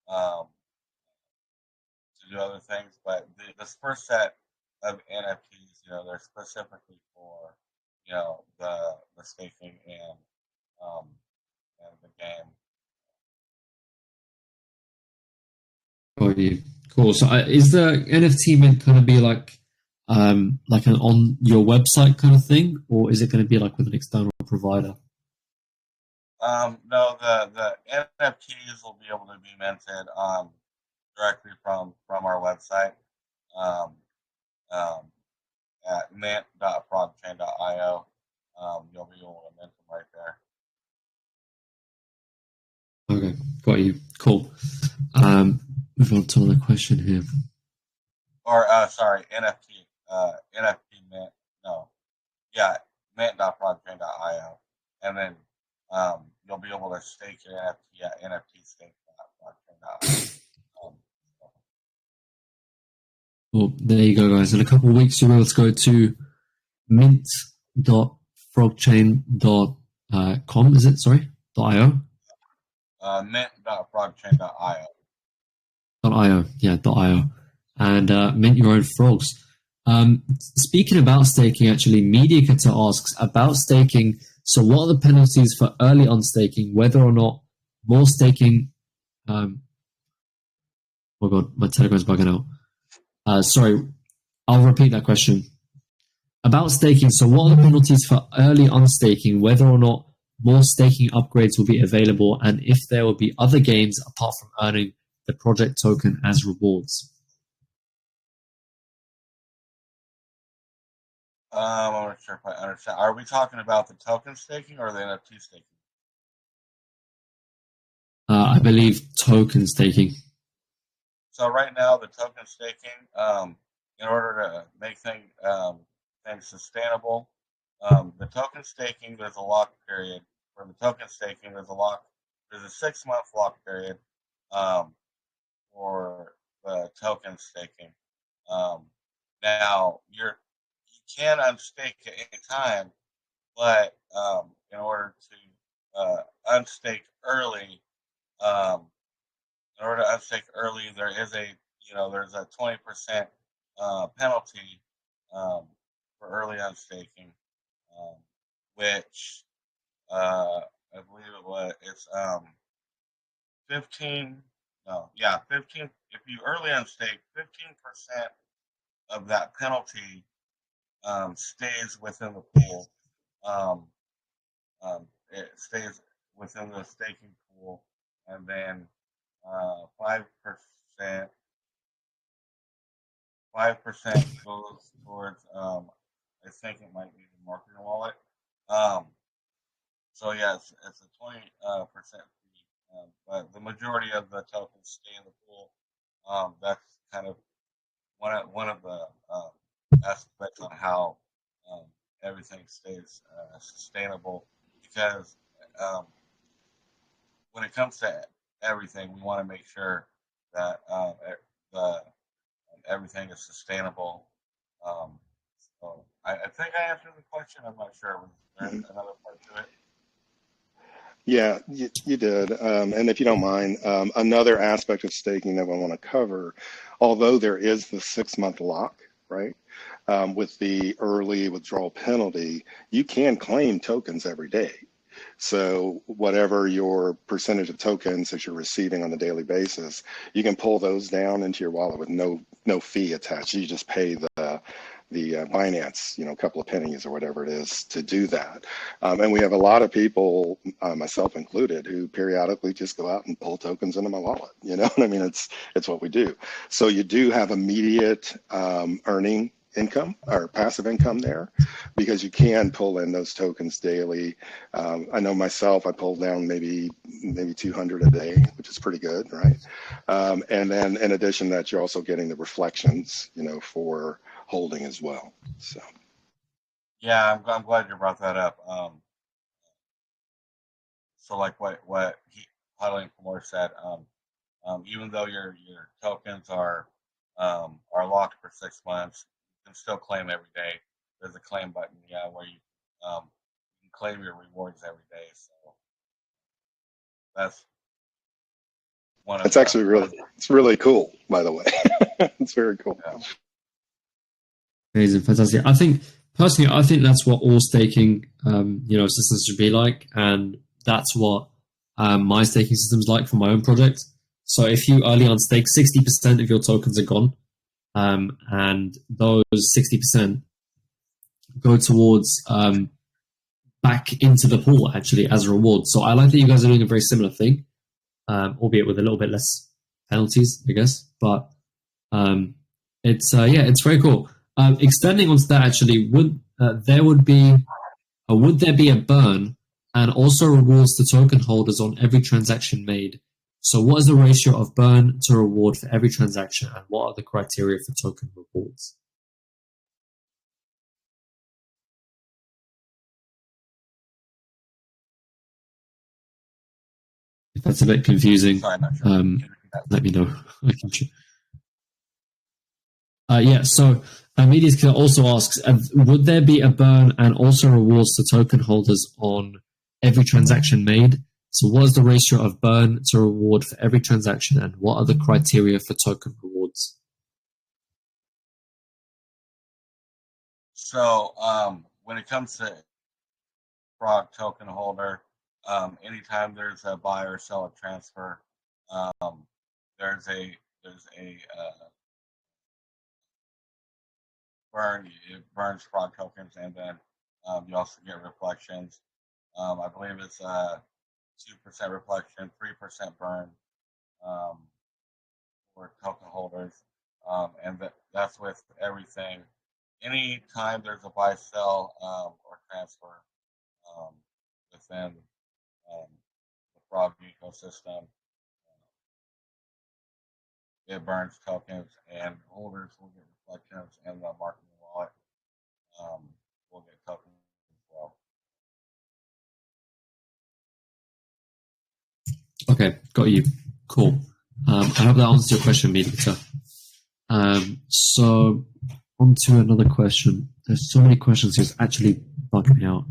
to do other things. But this first set of NFTs, you know, they're specifically for, you know, the staking and the game. Oh, yeah. Cool. So is the NFT meant kind of be like an on your website kind of thing, or is it going to be like with an external provider? No, the NFTs will be able to be minted directly from our website at mint.frogchain.io. You'll be able to mint them right there. Okay, got you. Cool. Move on to another question here. Or sorry, NFT mint. No, yeah, mint.frogchain.io, and then you'll be able to stake your NFT at nftstake.frogchain.io. Well, there you go, guys. In a couple of weeks, you'll be able to go to mint.frogchain.com. Is it? Sorry, .io. Mint.frogchain.io. .io, yeah, .io, and mint your own frogs. Speaking about staking, actually, MediaCater asks about staking. So, what are the penalties for early on staking? Whether or not more staking? Oh god, my Telegram's bugging out. Sorry, I'll repeat that question. About staking, so what are the penalties for early on staking, whether or not more staking upgrades will be available, and if there will be other gains apart from earning the project token as rewards. I'm not sure if I understand. Are we talking about the token staking or the NFT staking? I believe token staking. So right now, the token staking, in order to make things sustainable, the token staking, there's a lock period. For the token staking, there's a 6-month lock period for the token staking. Now you can unstake at any time, but in order to unstake early, there is there's a 20% penalty for early unstaking, which I believe it's 15. No, yeah, 15. If you early unstake, 15% of that penalty stays within the pool. It stays within the staking pool, and then 5% goes towards I think it might be the marketing wallet. So yeah, it's a 20% fee, but the majority of the tokens stay in the pool. That's kind of one of the aspects on how everything stays sustainable, because when it comes to everything, we want to make sure that everything is sustainable. So I think I answered the question. I'm not sure. Was there another part to it? Yeah, you did. And if you don't mind, another aspect of staking that I want to cover, although there is the 6-month lock, right? With the early withdrawal penalty, you can claim tokens every day. So whatever your percentage of tokens that you're receiving on a daily basis, you can pull those down into your wallet with no fee attached. You just pay the Binance, a couple of pennies or whatever it is to do that. And we have a lot of people, myself included, who periodically just go out and pull tokens into my wallet. You know what I mean? It's what we do. So you do have immediate earning income or passive income there, because you can pull in those tokens daily. I know myself, I pull down maybe 200 a day, which is pretty good, right? And then in addition to that, you're also getting the reflections, for holding as well. Yeah, I'm glad you brought that up. So like what Huddling for More said, even though your tokens are locked for 6 months, you can still claim every day. There's a claim button, where you can claim your rewards every day. So that's one of It's actually it's really cool, by the way. It's very cool. Yeah. Amazing, fantastic. I think that's what all staking, systems should be like, and that's what my staking system's like for my own project. So if you early on stake, 60% of your tokens are gone, and those 60% go towards back into the pool actually as a reward. So I like that you guys are doing a very similar thing, albeit with a little bit less penalties, I guess. But it's very cool. Extending onto that, actually, would there be a burn and also rewards to token holders on every transaction made? So what is the ratio of burn to reward for every transaction, and what are the criteria for token rewards? If that's a bit confusing, Sorry, I'm not sure. let me know. So Medias also asks, would there be a burn and also rewards to token holders on every transaction made? So what is the ratio of burn to reward for every transaction, and what are the criteria for token rewards? So when it comes to Frog token holder, anytime there's a buy or sell or transfer, there's a burn. It burns Frog tokens, and then you also get reflections. I believe it's 2% reflection, 3% burn um, for token holders, and that's with everything. Any time there's a buy, sell, or transfer um, within um, the Frog ecosystem, it burns tokens, and holders will get reflections, and the marketing wallet will get tokens as well. Okay, got you. Cool. I hope that answers your question, Medita. So, on to another question. There's so many questions here, it's actually bugging me out.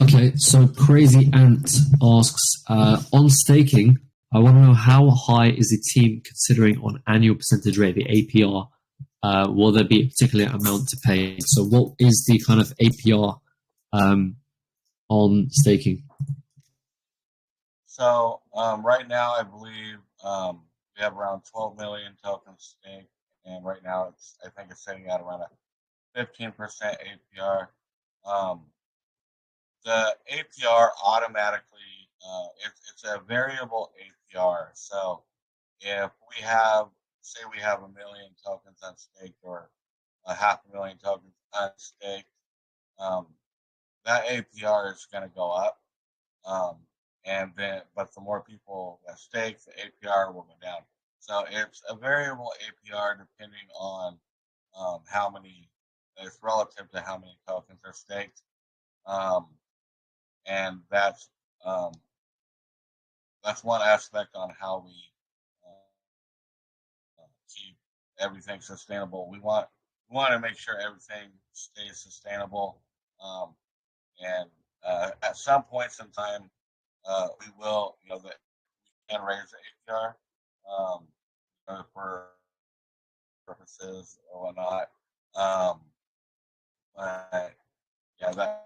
Okay, so Crazy Ant asks, on staking, I want to know how high is the team considering on annual percentage rate, the APR? Will there be a particular amount to pay? So what is the kind of APR on staking? So right now, I believe we have around 12 million tokens staked, and right now I think it's sitting at around a 15% APR. The APR automatically, it's a variable APR. So if we have, say we have 1 million tokens unstaked or a 500,000 tokens unstaked, that APR is going to go up. But the more people that stake, the APR will go down. So it's a variable APR depending on how many, it's relative to how many tokens are staked. And that's one aspect on how we keep everything sustainable. We want to make sure everything stays sustainable, and at some points in time, we will, that we can raise the APR for purposes or whatnot. But yeah, the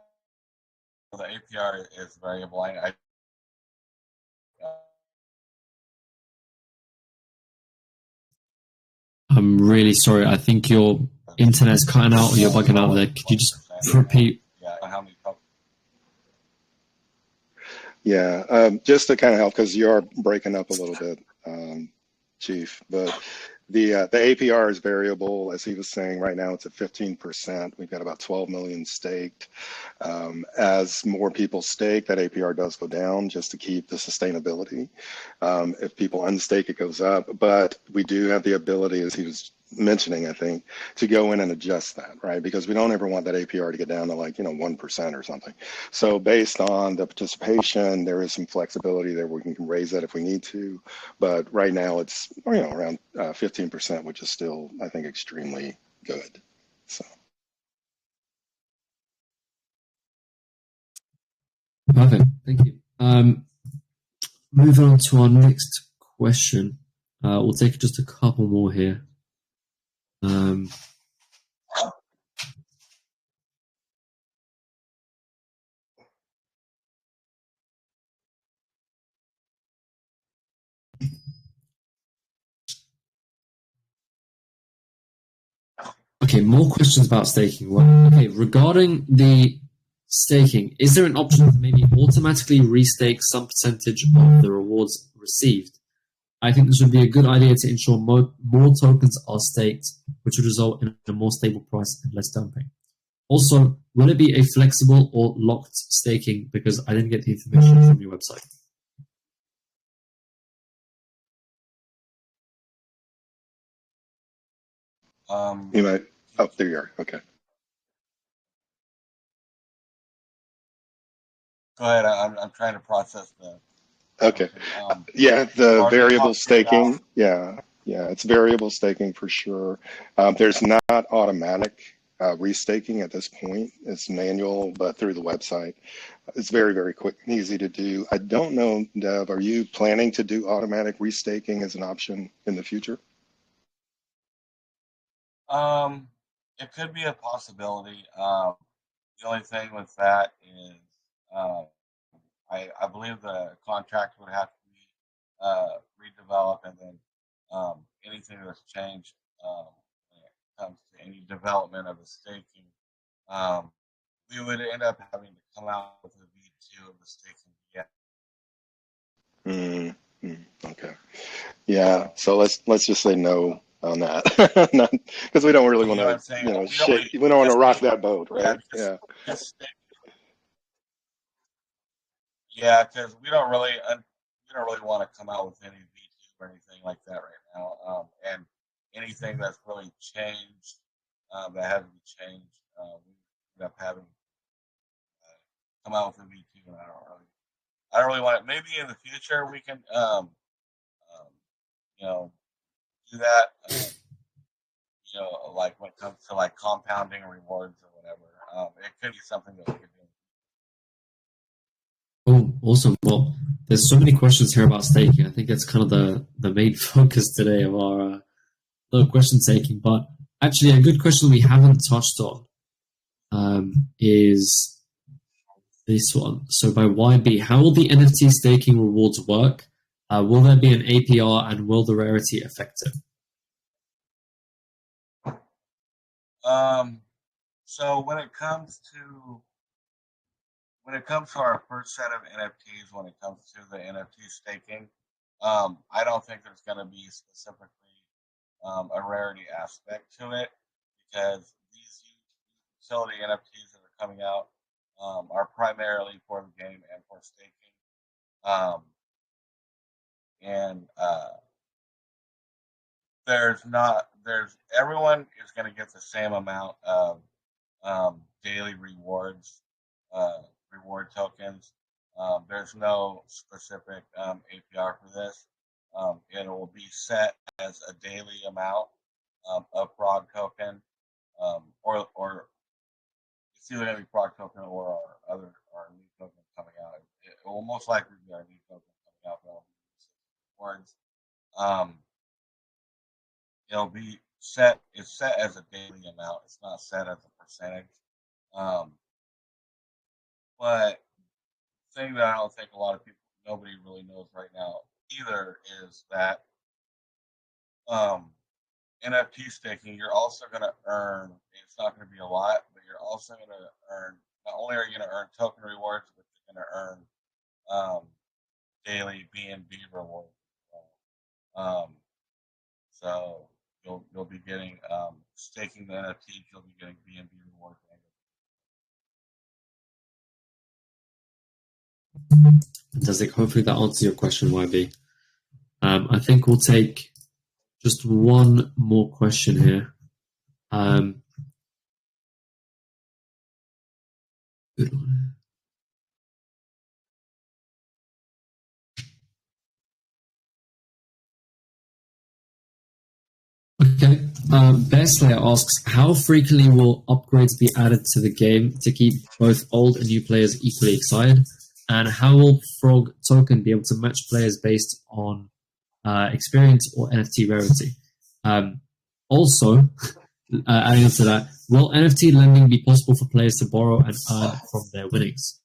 APR is variable. I'm really sorry. I think your internet's cutting out or you're bugging out there. Could you just repeat? Yeah, how many tokens? Yeah, just to kind of help, because you are breaking up a little bit, Chief, but the APR is variable. As he was saying, right now it's at 15%. We've got about 12 million staked. As more people stake, that APR does go down just to keep the sustainability. If people unstake, it goes up. But we do have the ability, as he was mentioning, I think, to go in and adjust that, right? Because we don't ever want that APR to get down to 1% or something. So based on the participation, there is some flexibility there. We can raise that if we need to. But right now it's around 15%, which is still, I think, extremely good. So. Perfect. Thank you. Moving on to our next question. We'll take just a couple more here. Okay, more questions about staking. Well, okay, regarding the staking, is there an option to maybe automatically restake some percentage of the rewards received? I think this would be a good idea to ensure more tokens are staked, which would result in a more stable price and less dumping. Also, will it be a flexible or locked staking? Because I didn't get the information from your website. You might. Oh, there you are. Okay. Go ahead. I'm trying to process the. Okay. Yeah, the variable staking. Yeah, it's variable staking for sure. There's not automatic restaking at this point. It's manual, but through the website. It's very, very quick and easy to do. I don't know, Dev, are you planning to do automatic restaking as an option in the future? It could be a possibility. The only thing with that is, I believe the contract would have to be redeveloped, and then anything that's changed when it comes to any development of the staking, we would end up having to come out with a V2 of the staking. Yeah. Okay. Yeah. So let's just say no on that, because we don't really want to, shake. We don't want to rock that boat, right? Yeah. Yeah, because we don't really want to come out with any V2 or anything like that right now. And anything that's really changed, that has to be changed, we end up having come out with a V2, and I don't really want it. Maybe in the future we can, do that. Like when it comes to like compounding rewards or whatever. It could be something that we could do. Oh, awesome. Well, there's so many questions here about staking. I think that's kind of the main focus today of our question taking. But actually, a good question we haven't touched on is this one. So by YB, how will the NFT staking rewards work? Will there be an APR, and will the rarity affect it? So when it comes to our first set of NFTs, when it comes to the NFT staking, I don't think there's going to be specifically a rarity aspect to it, because these utility NFTs that are coming out are primarily for the game and for staking. Everyone is going to get the same amount of daily rewards, reward tokens. There's no specific APR for this. It will be set as a daily amount of Frog token, or it's either going to be Frog token or our new token coming out. It will most likely be our new token coming out. Rewards. It'll be set. It's set as a daily amount. It's not set as a percentage. But the thing that I don't think nobody really knows right now either, is that NFT staking, you're also going to earn. It's not going to be a lot, but you're also going to earn. Not only are you going to earn token rewards, but you're going to earn daily BNB rewards. So you'll be getting staking the NFTs. You'll be getting BNB rewards. Fantastic. Hopefully that answers your question, YB. I think we'll take just one more question here. Good one. Okay. Bear Slayer asks, how frequently will upgrades be added to the game to keep both old and new players equally excited? And how will Frog Token be able to match players based on experience or NFT rarity? Also, adding on to that, will NFT lending be possible for players to borrow and earn from their winnings?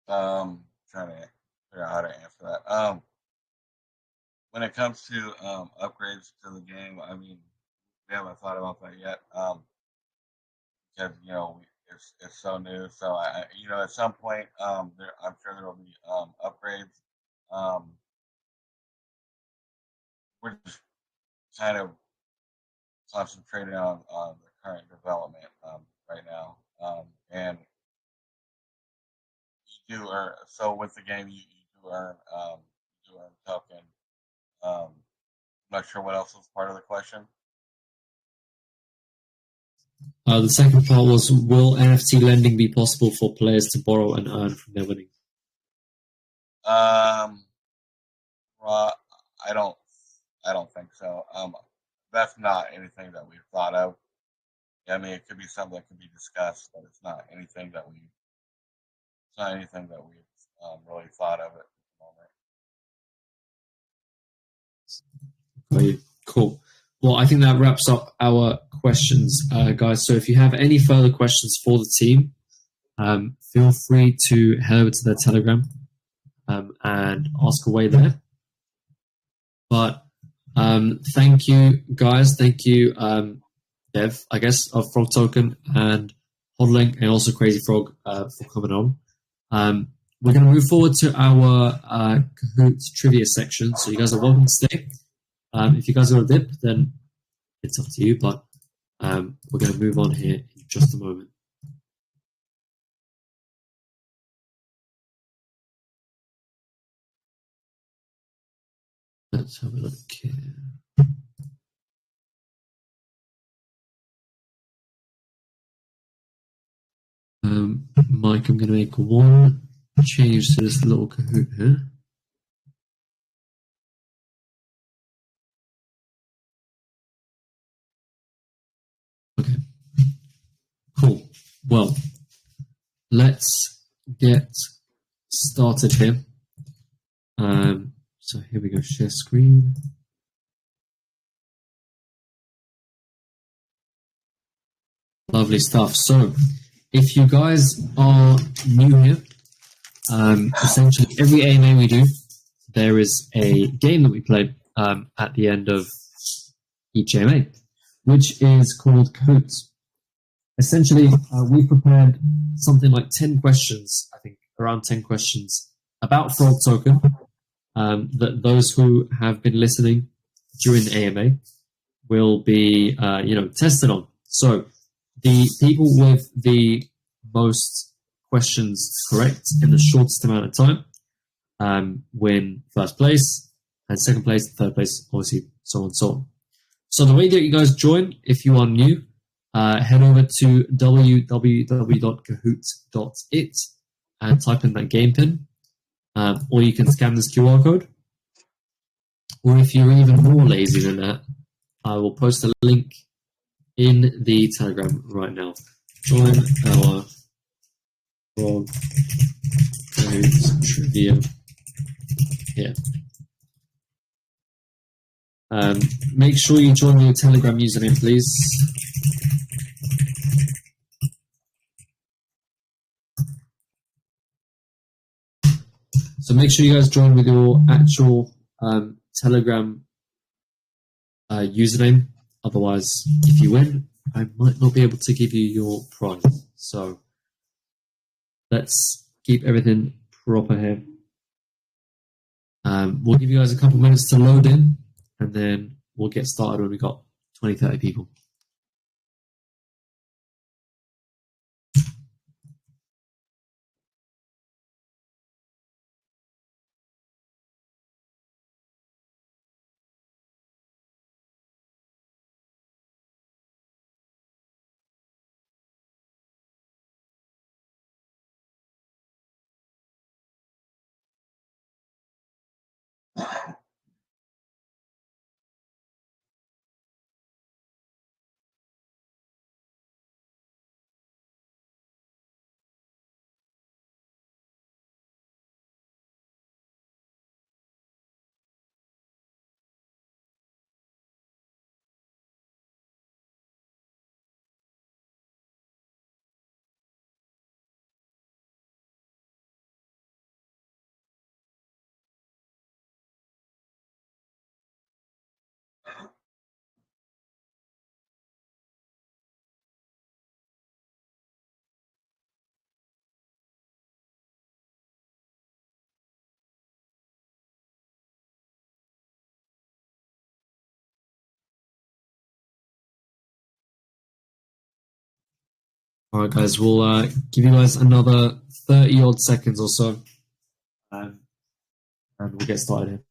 Trying to figure out how to answer that. When it comes to upgrades to the game, I mean, we haven't thought about that yet, because it's so new. So at some point, I'm sure there will be upgrades. We're just kind of concentrating on the current development right now, and you do earn. So with the game, you do earn token. I'm not sure what else was part of the question. The second part was, will NFT lending be possible for players to borrow and earn from their winnings? I don't think so. That's not anything that we've thought of. I mean, it could be something that could be discussed, but it's not anything that we've really thought of at the moment. Great. Cool. Well, I think that wraps up our questions, guys. So if you have any further questions for the team, feel free to head over to their Telegram and ask away there. But thank you, guys. Thank you, Dev, I guess, of Frog Token and Hodling, and also Crazy Frog for coming on. We're going to move forward to our Kahoot trivia section. So you guys are welcome to stay. If you guys are a dip, then it's up to you. But we're going to move on here in just a moment. Let's have a look here. Mike, I'm going to make one change to this little Kahoot here. Okay. Cool. Well, let's get started here. So here we go, share screen. Lovely stuff. So if you guys are new here, essentially every AMA we do, there is a game that we play at the end of each AMA, which is called Kahoot. Essentially, we prepared something like 10 questions, I think around 10 questions about Frog Token, that those who have been listening during the AMA will be, tested on. So the people with the most questions correct in the shortest amount of time win first place, and second place, third place, obviously, so on and so on. So the way that you guys join, if you are new, head over to www.kahoot.it and type in that game pin. Or you can scan this QR code. Or if you're even more lazy than that, I will post a link in the Telegram right now. Join our Frog Kahoot trivia here. Make sure you join your Telegram username, please. So make sure you guys join with your actual Telegram username. Otherwise, if you win, I might not be able to give you your prize. So let's keep everything proper here. We'll give you guys a couple minutes to load in, and then we'll get started when we got 20, 30 people. All right, guys, we'll give you guys another 30 odd seconds or so, and we'll get started here.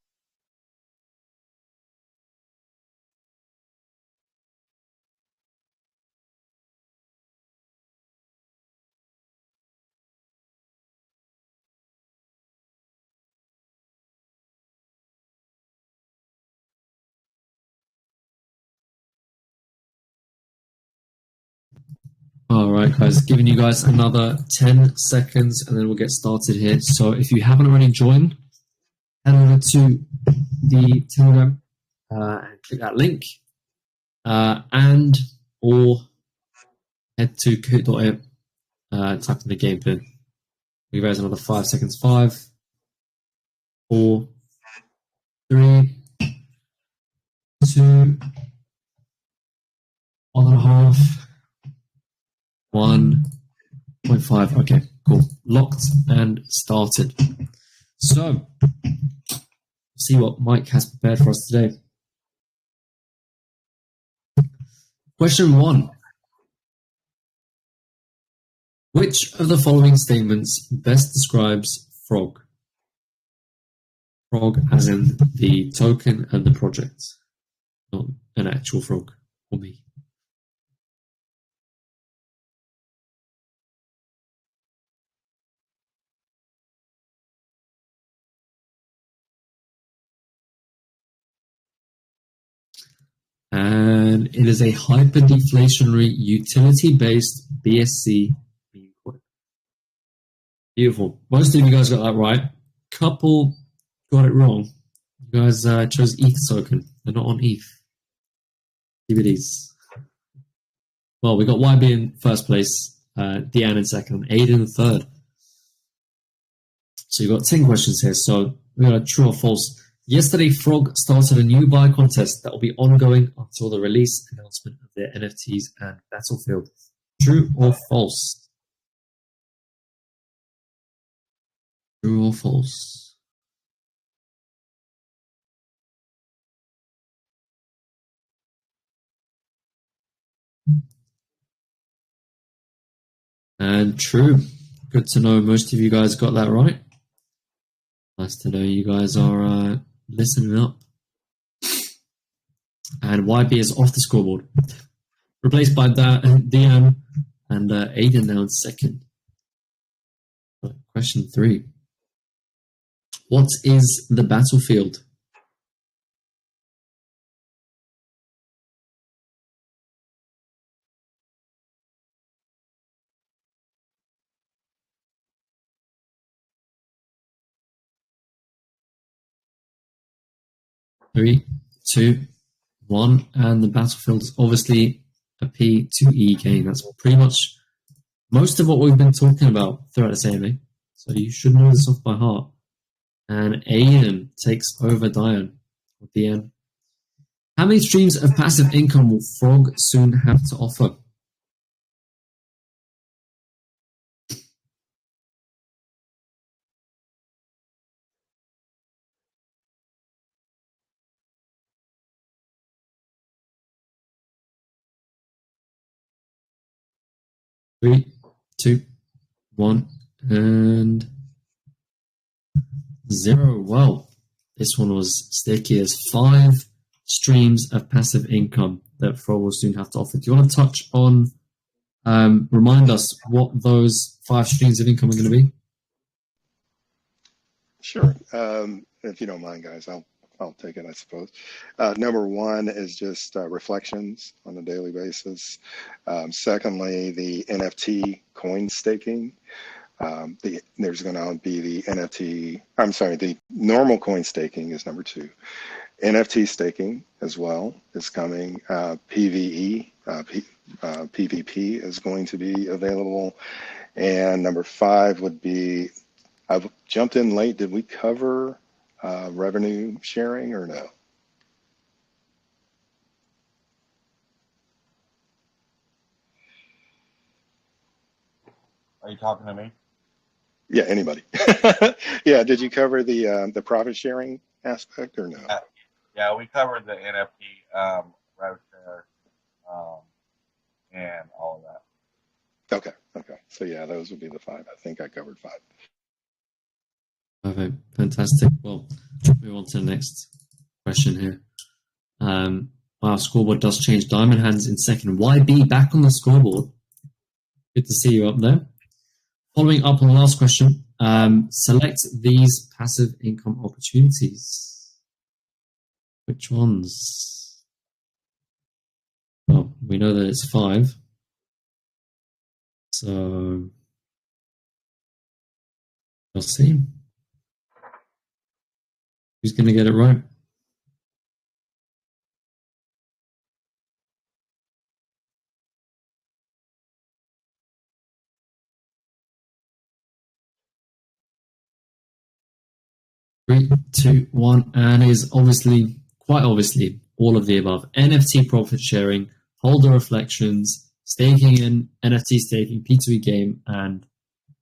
All right, guys, giving you guys another 10 seconds, and then we'll get started here. So if you haven't already joined, head over to the Telegram and click that link, and or head to Kahoot.it type in the game pin. We raise another 5 seconds. 5, 4, 3, 2, 1.5, 1.5. Okay, cool. Locked and started. So, see what Mike has prepared for us today. Question 1. Which of the following statements best describes Frog? Frog as in the token and the project, not an actual frog or me. And it is a hyperdeflationary utility-based BSC meme coin. Beautiful. Most of you guys got that right. Couple got it wrong. You guys chose ETH token. They're not on ETH. DVDs. Well, we got YB in first place, Deanne in second, Aiden in third. So you've got 10 questions here. So we got a true or false. Yesterday, Frog started a new buy contest that will be ongoing until the release announcement of their NFTs and Battlefield. True or false? True or false? And true. Good to know most of you guys got that right. Nice to know you guys are listening up. And YB is off the scoreboard. Replaced by DM and Aiden now in second. Right, question 3. What is the battlefield? Three, 2, 1, and the battlefield is obviously a P2E game. That's pretty much most of what we've been talking about throughout this AMA. So you should know this off by heart. And Aiden takes over Diane at the end. How many streams of passive income will Frog soon have to offer? Three, 2, 1, and 0. Well, this one was sticky as 5 streams of passive income that Frog will soon have to offer. Do you want to touch on, remind us what those 5 streams of income are going to be? Sure. If you don't mind, guys, I'll take it, I suppose. Number 1 is just reflections on a daily basis. Secondly, the NFT coin staking. There's going to be the normal coin staking is number 2. NFT staking as well is coming. PVE, PVP is going to be available. And number 5 would be, I've jumped in late. Did we cover revenue sharing or no? Are you talking to me? Yeah, anybody. Yeah, did you cover the profit sharing aspect or no? Yeah, we covered the NFT, rev share, and all of that. Okay. So yeah, those would be the 5. I think I covered 5. Okay, fantastic. Well, move on to the next question here. Our scoreboard does change. Diamond Hands in second. YB back on the scoreboard. Good to see you up there. Following up on the last question, select these passive income opportunities. Which ones? Well, we know that it's 5. So, we'll see. Who's going to get it right? 3, 2, 1, and is obviously, quite obviously, all of the above. NFT profit sharing, holder reflections, staking in NFT staking, P2E game, and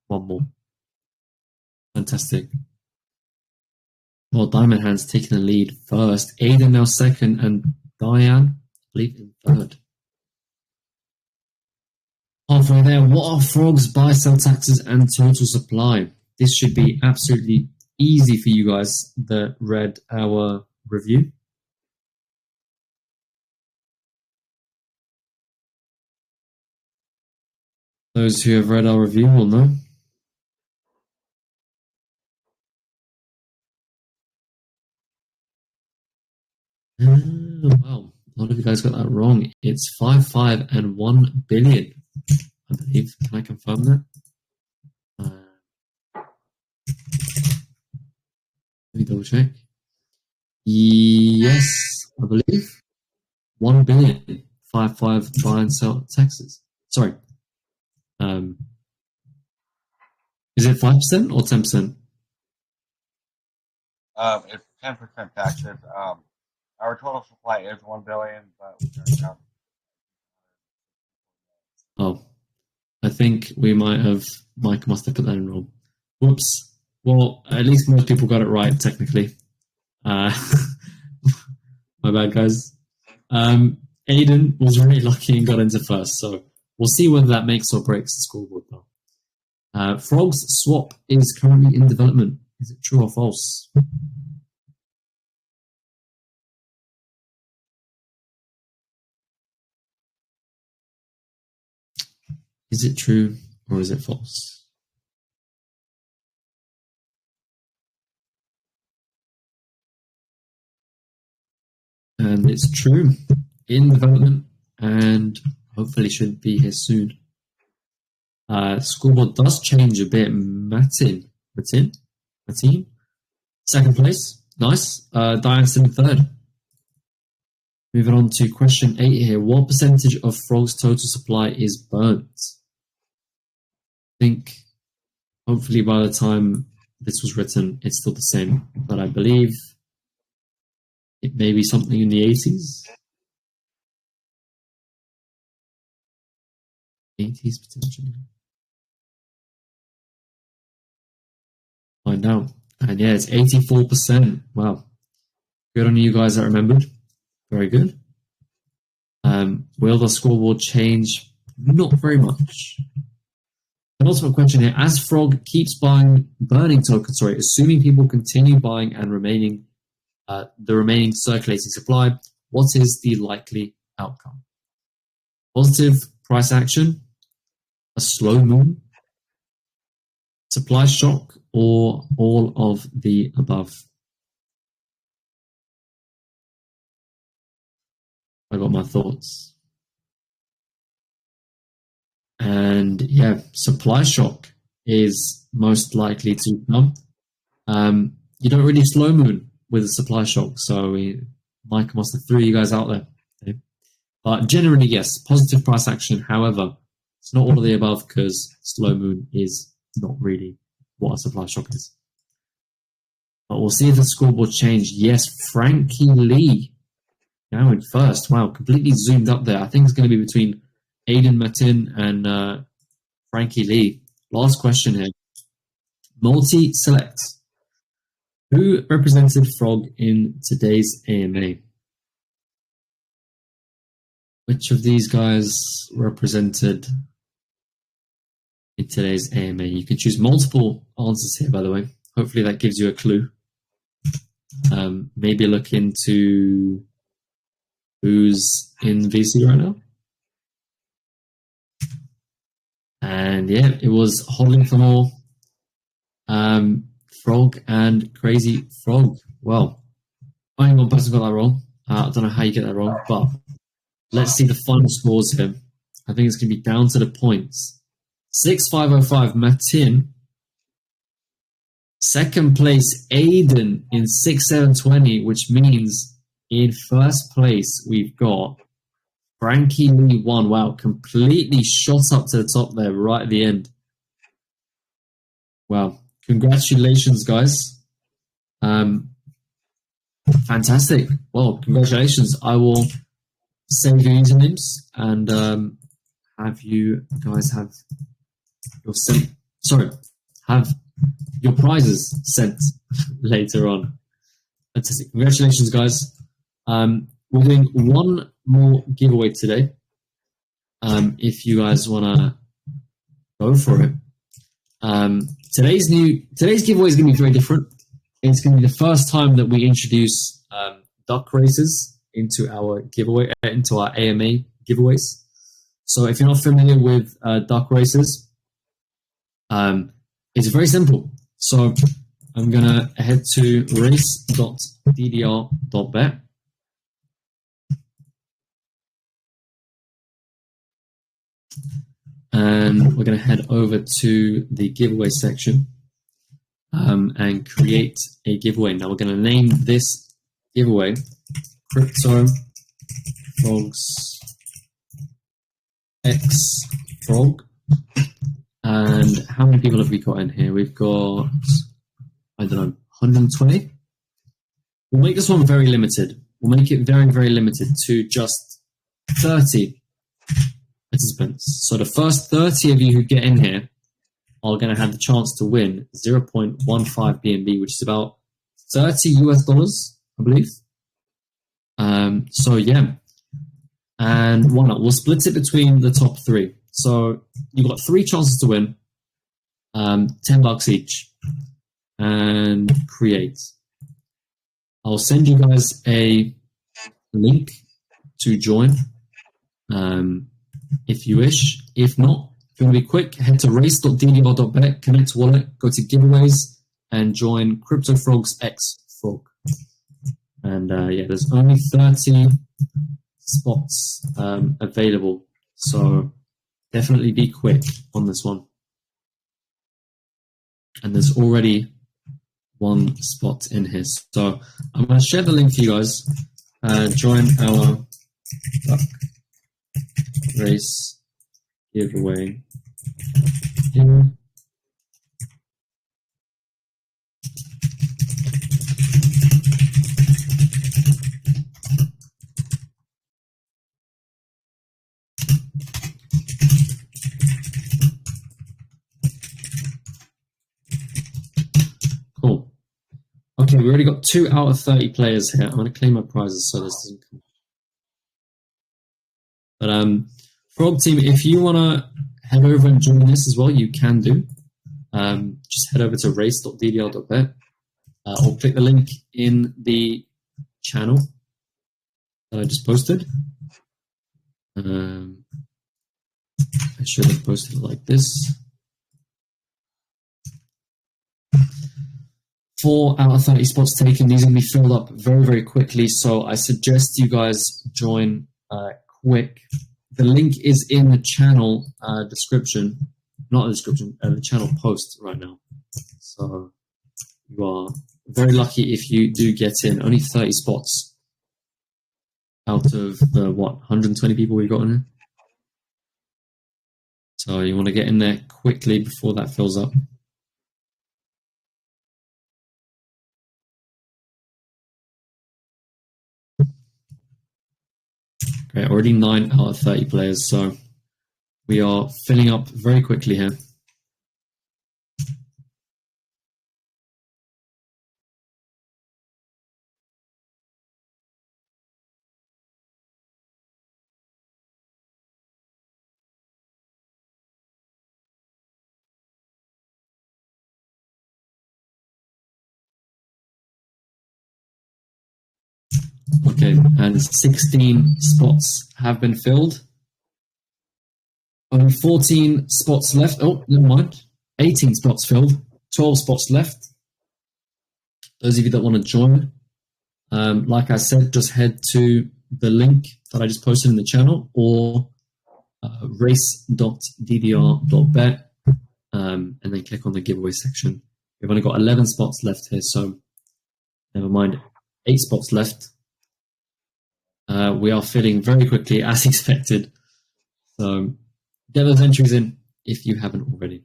one more. Fantastic. Well, Diamond Hand's taking the lead first. Aiden now second, and Diane, I believe, in third. Halfway there, what are Frog's buy-sell taxes and total supply? This should be absolutely easy for you guys that read our review. Those who have read our review will know. Wow, a lot of you guys got that wrong. It's 5.5 and 1 billion, I believe. Can I confirm that? Let me double check. Yes, I believe 1 billion. 5.5 buy and sell taxes. Sorry. Is it 5% or 10%? It's 10% taxes. Our total supply is 1 billion, but we turned down. Oh, I think Mike must have put that in wrong. Whoops. Well, at least most people got it right, technically. My bad, guys. Aiden was really lucky and got into first, so we'll see whether that makes or breaks the scoreboard, though. Frog's swap is currently in development. Is it true or false? Is it true or is it false? And it's true, in development, and hopefully should be here soon. Scoreboard does change a bit. Matin, second place, nice. Diane still in third. Moving on to question 8 here. What percentage of Frog's total supply is burnt? I think hopefully by the time this was written, it's still the same, but I believe it may be something in the 80s. 80s potentially. Find out. And yeah, it's 84%. Wow. Good on you guys that remembered. Very good. Will the scoreboard change? Not very much. Penultimate question here. As Frog keeps burning tokens, assuming people continue buying and the remaining circulating supply, what is the likely outcome? Positive price action, a slow moon, supply shock, or all of the above? I got my thoughts. And yeah, supply shock is most likely to come. You don't really slow moon with a supply shock, so Mike must have threw you guys out there. Okay? But generally, yes, positive price action. However, it's not all of the above because slow moon is not really what a supply shock is. But we'll see if the scoreboard changed. Yes, Frankie Lee now in first. Wow, completely zoomed up there. I think it's going to be between Aiden Matin and Frankie Lee. Last question here. Multi-select. Who represented Frog in today's AMA? Which of these guys represented in today's AMA? You can choose multiple answers here, by the way. Hopefully that gives you a clue. Maybe look into who's in VC right now. And yeah, it was Holding for More, Frog, and Crazy Frog. Well, only one person got that wrong. I don't know how you get that wrong, but let's see the final scores here. I think it's going to be down to the points. 6.505, Matin. Second place, Aiden in 6.720, which means in first place we've got Frankie Lee 1. Wow, completely shot up to the top there right at the end. Wow, congratulations, guys. Fantastic. Well, congratulations. I will save your usernames and have you guys have have your prizes sent later on. Fantastic. Congratulations, guys. We're doing one more giveaway today. If you guys want to go for it. Today's giveaway is going to be very different. It's going to be the first time that we introduce duck races into our giveaway, into our AMA giveaways. So if you're not familiar with duck races, it's very simple. So I'm going to head to race.ddr.bet. And we're going to head over to the giveaway section and create a giveaway. Now we're going to name this giveaway CryptoFrog's X Frog. And how many people have we got in here? We've got, I don't know, 120. We'll make this one very limited. We'll make it very, very limited to just 30 participants. So the first 30 of you who get in here are going to have the chance to win 0.15 BNB, which is about $30 US, I believe. So yeah, and why not? We'll split it between the top three. So you've got 3 chances to win, $10 each, and create. I'll send you guys a link to join. If you wish. If not, if you want to be quick, head to race.ddr.bet, connect wallet, go to giveaways, and join CryptoFrog's X Frog. And yeah, there's only 30 spots available, so definitely be quick on this one. And there's already 1 spot in here. So I'm going to share the link for you guys. Join our race giveaway here. Cool. Okay, we already got 2 out of 30 players here. I'm going to claim my prizes so this doesn't come. But Frog team, if you want to head over and join this as well, you can do. Just head over to race.ddr.bet or click the link in the channel that I just posted. I should have posted it like this. 4 out of 30 spots taken. These are going to be filled up very, very quickly. So I suggest you guys join quick. The link is in the channel description, not the description, the channel post right now. So you are very lucky if you do get in. Only 30 spots out of the, 120 people we've got in here. So you want to get in there quickly before that fills up. Okay, already 9 out of 30 players, so we are filling up very quickly here. Okay, and 16 spots have been filled. Only 14 spots left. Oh, never mind. 18 spots filled. 12 spots left. Those of you that want to join, like I said, just head to the link that I just posted in the channel or race.ddr.bet and then click on the giveaway section. We've only got 11 spots left here, so never mind. 8 spots left. We are filling very quickly as expected. So get those entries in if you haven't already.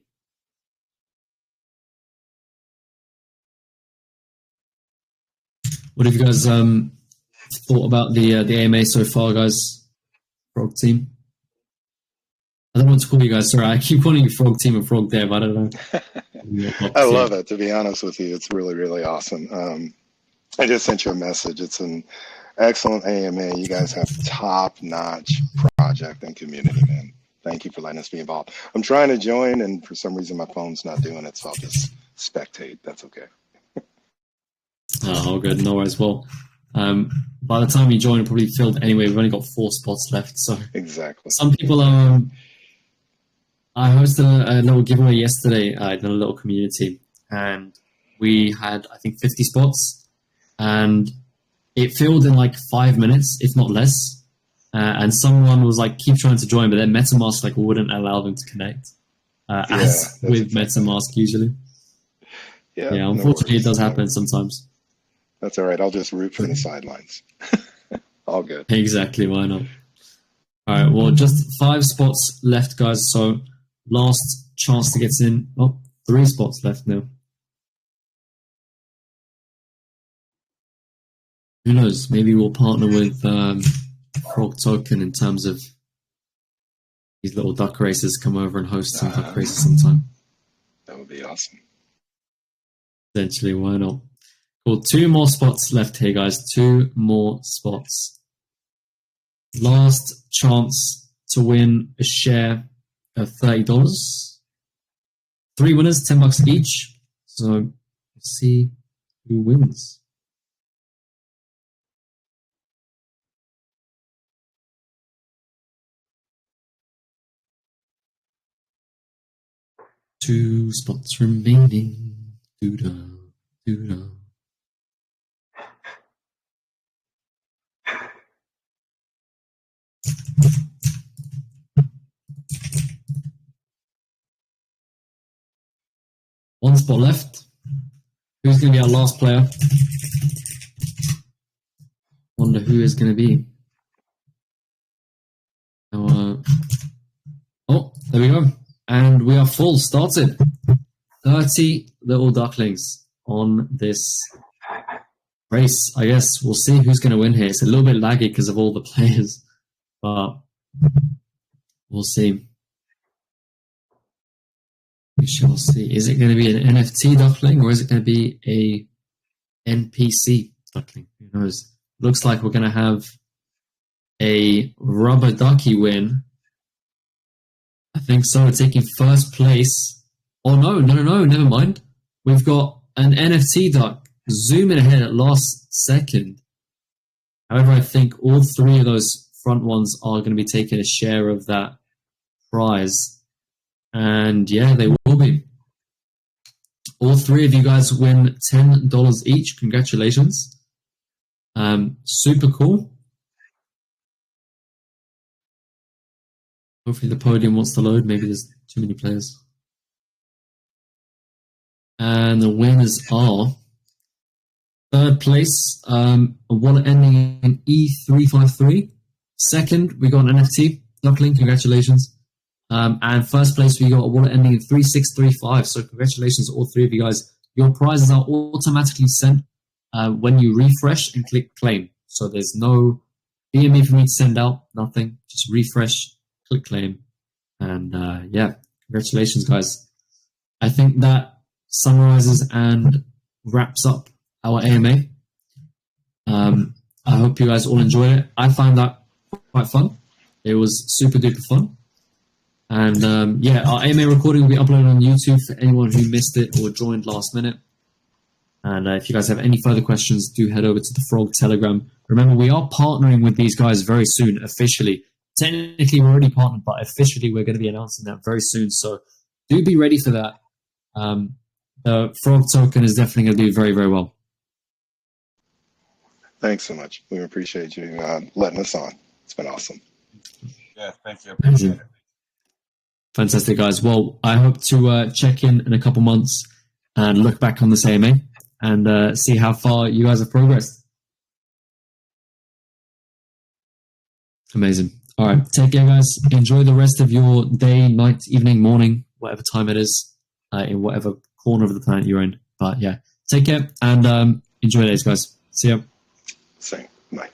What have you guys thought about the AMA so far, guys? Frog team. I don't want to call you guys. Sorry, I keep calling you Frog Team and Frog Dev. I don't know. I love it. To be honest with you, it's really, really awesome. I just sent you a message. It's an excellent AMA. You guys have top-notch project and community, man. Thank you for letting us be involved. I'm trying to join, and for some reason my phone's not doing it, so I'll just spectate. That's okay. Oh, good. No worries. Well, by the time you join, it'll probably filled anyway. We've only got 4 spots left. So exactly. Some people are. I hosted a little giveaway yesterday in a little community, and we had, I think, 50 spots, and it filled in like 5 minutes, if not less. And someone was like, keep trying to join, but then MetaMask like wouldn't allow them to connect, as with MetaMask usually. Yeah, unfortunately, it does happen sometimes. That's all right. I'll just root from the sidelines. All good. Exactly. Why not? All right. Well, just 5 spots left, guys. So last chance to get in. Oh, 3 spots left now. Who knows? Maybe we'll partner with Frog Token in terms of these little duck races. Come over and host some duck races sometime. That would be awesome. Essentially, why not? Cool. 2 more spots left here, guys. 2 more spots. Last chance to win a share of $30. 3 winners, $10 each. So let's see who wins. Two spots remaining. Doo-da, doo-da. One spot left. Who's going to be our last player? Wonder who is going to be. Oh, there we go. And we are full. Started. 30 little ducklings on this race. I guess we'll see who's going to win here. It's a little bit laggy because of all the players, but we'll see. We shall see. Is it going to be an NFT duckling or is it going to be a NPC duckling? Who knows? Looks like we're going to have a rubber ducky win. I think so. We're taking first place. Oh, no, never mind. We've got an NFT duck zooming ahead at last second. However, I think all 3 of those front ones are going to be taking a share of that prize. And yeah, they will be. All 3 of you guys win $10 each. Congratulations. Super cool. Hopefully the podium wants to load. Maybe there's too many players. And the winners are 3rd place, a wallet ending in E353. 2nd, we got an NFT duckling. Congratulations. And 1st place, we got a wallet ending in 3635. So congratulations to all 3 of you guys. Your prizes are automatically sent when you refresh and click claim. So there's no BME for me to send out, nothing. Just refresh, click claim. And yeah, congratulations, guys. I think that summarizes and wraps up our AMA. I hope you guys all enjoyed it. I found that quite fun. It was super duper fun. And yeah, our AMA recording will be uploaded on YouTube for anyone who missed it or joined last minute. And if you guys have any further questions, do head over to the Frog Telegram. Remember, we are partnering with these guys very soon, officially. Technically, we're already partnered, but officially, we're going to be announcing that very soon. So do be ready for that. The Frog token is definitely going to do very, very well. Thanks so much. We appreciate you letting us on. It's been awesome. Yeah, thank you. Appreciate it. Fantastic, guys. Well, I hope to check in a couple months and look back on this AMA and see how far you guys have progressed. Amazing. All right. Take care, guys. Enjoy the rest of your day, night, evening, morning, whatever time it is, in whatever corner of the planet you're in. But yeah, take care and enjoy days, guys. See ya. Same. Bye.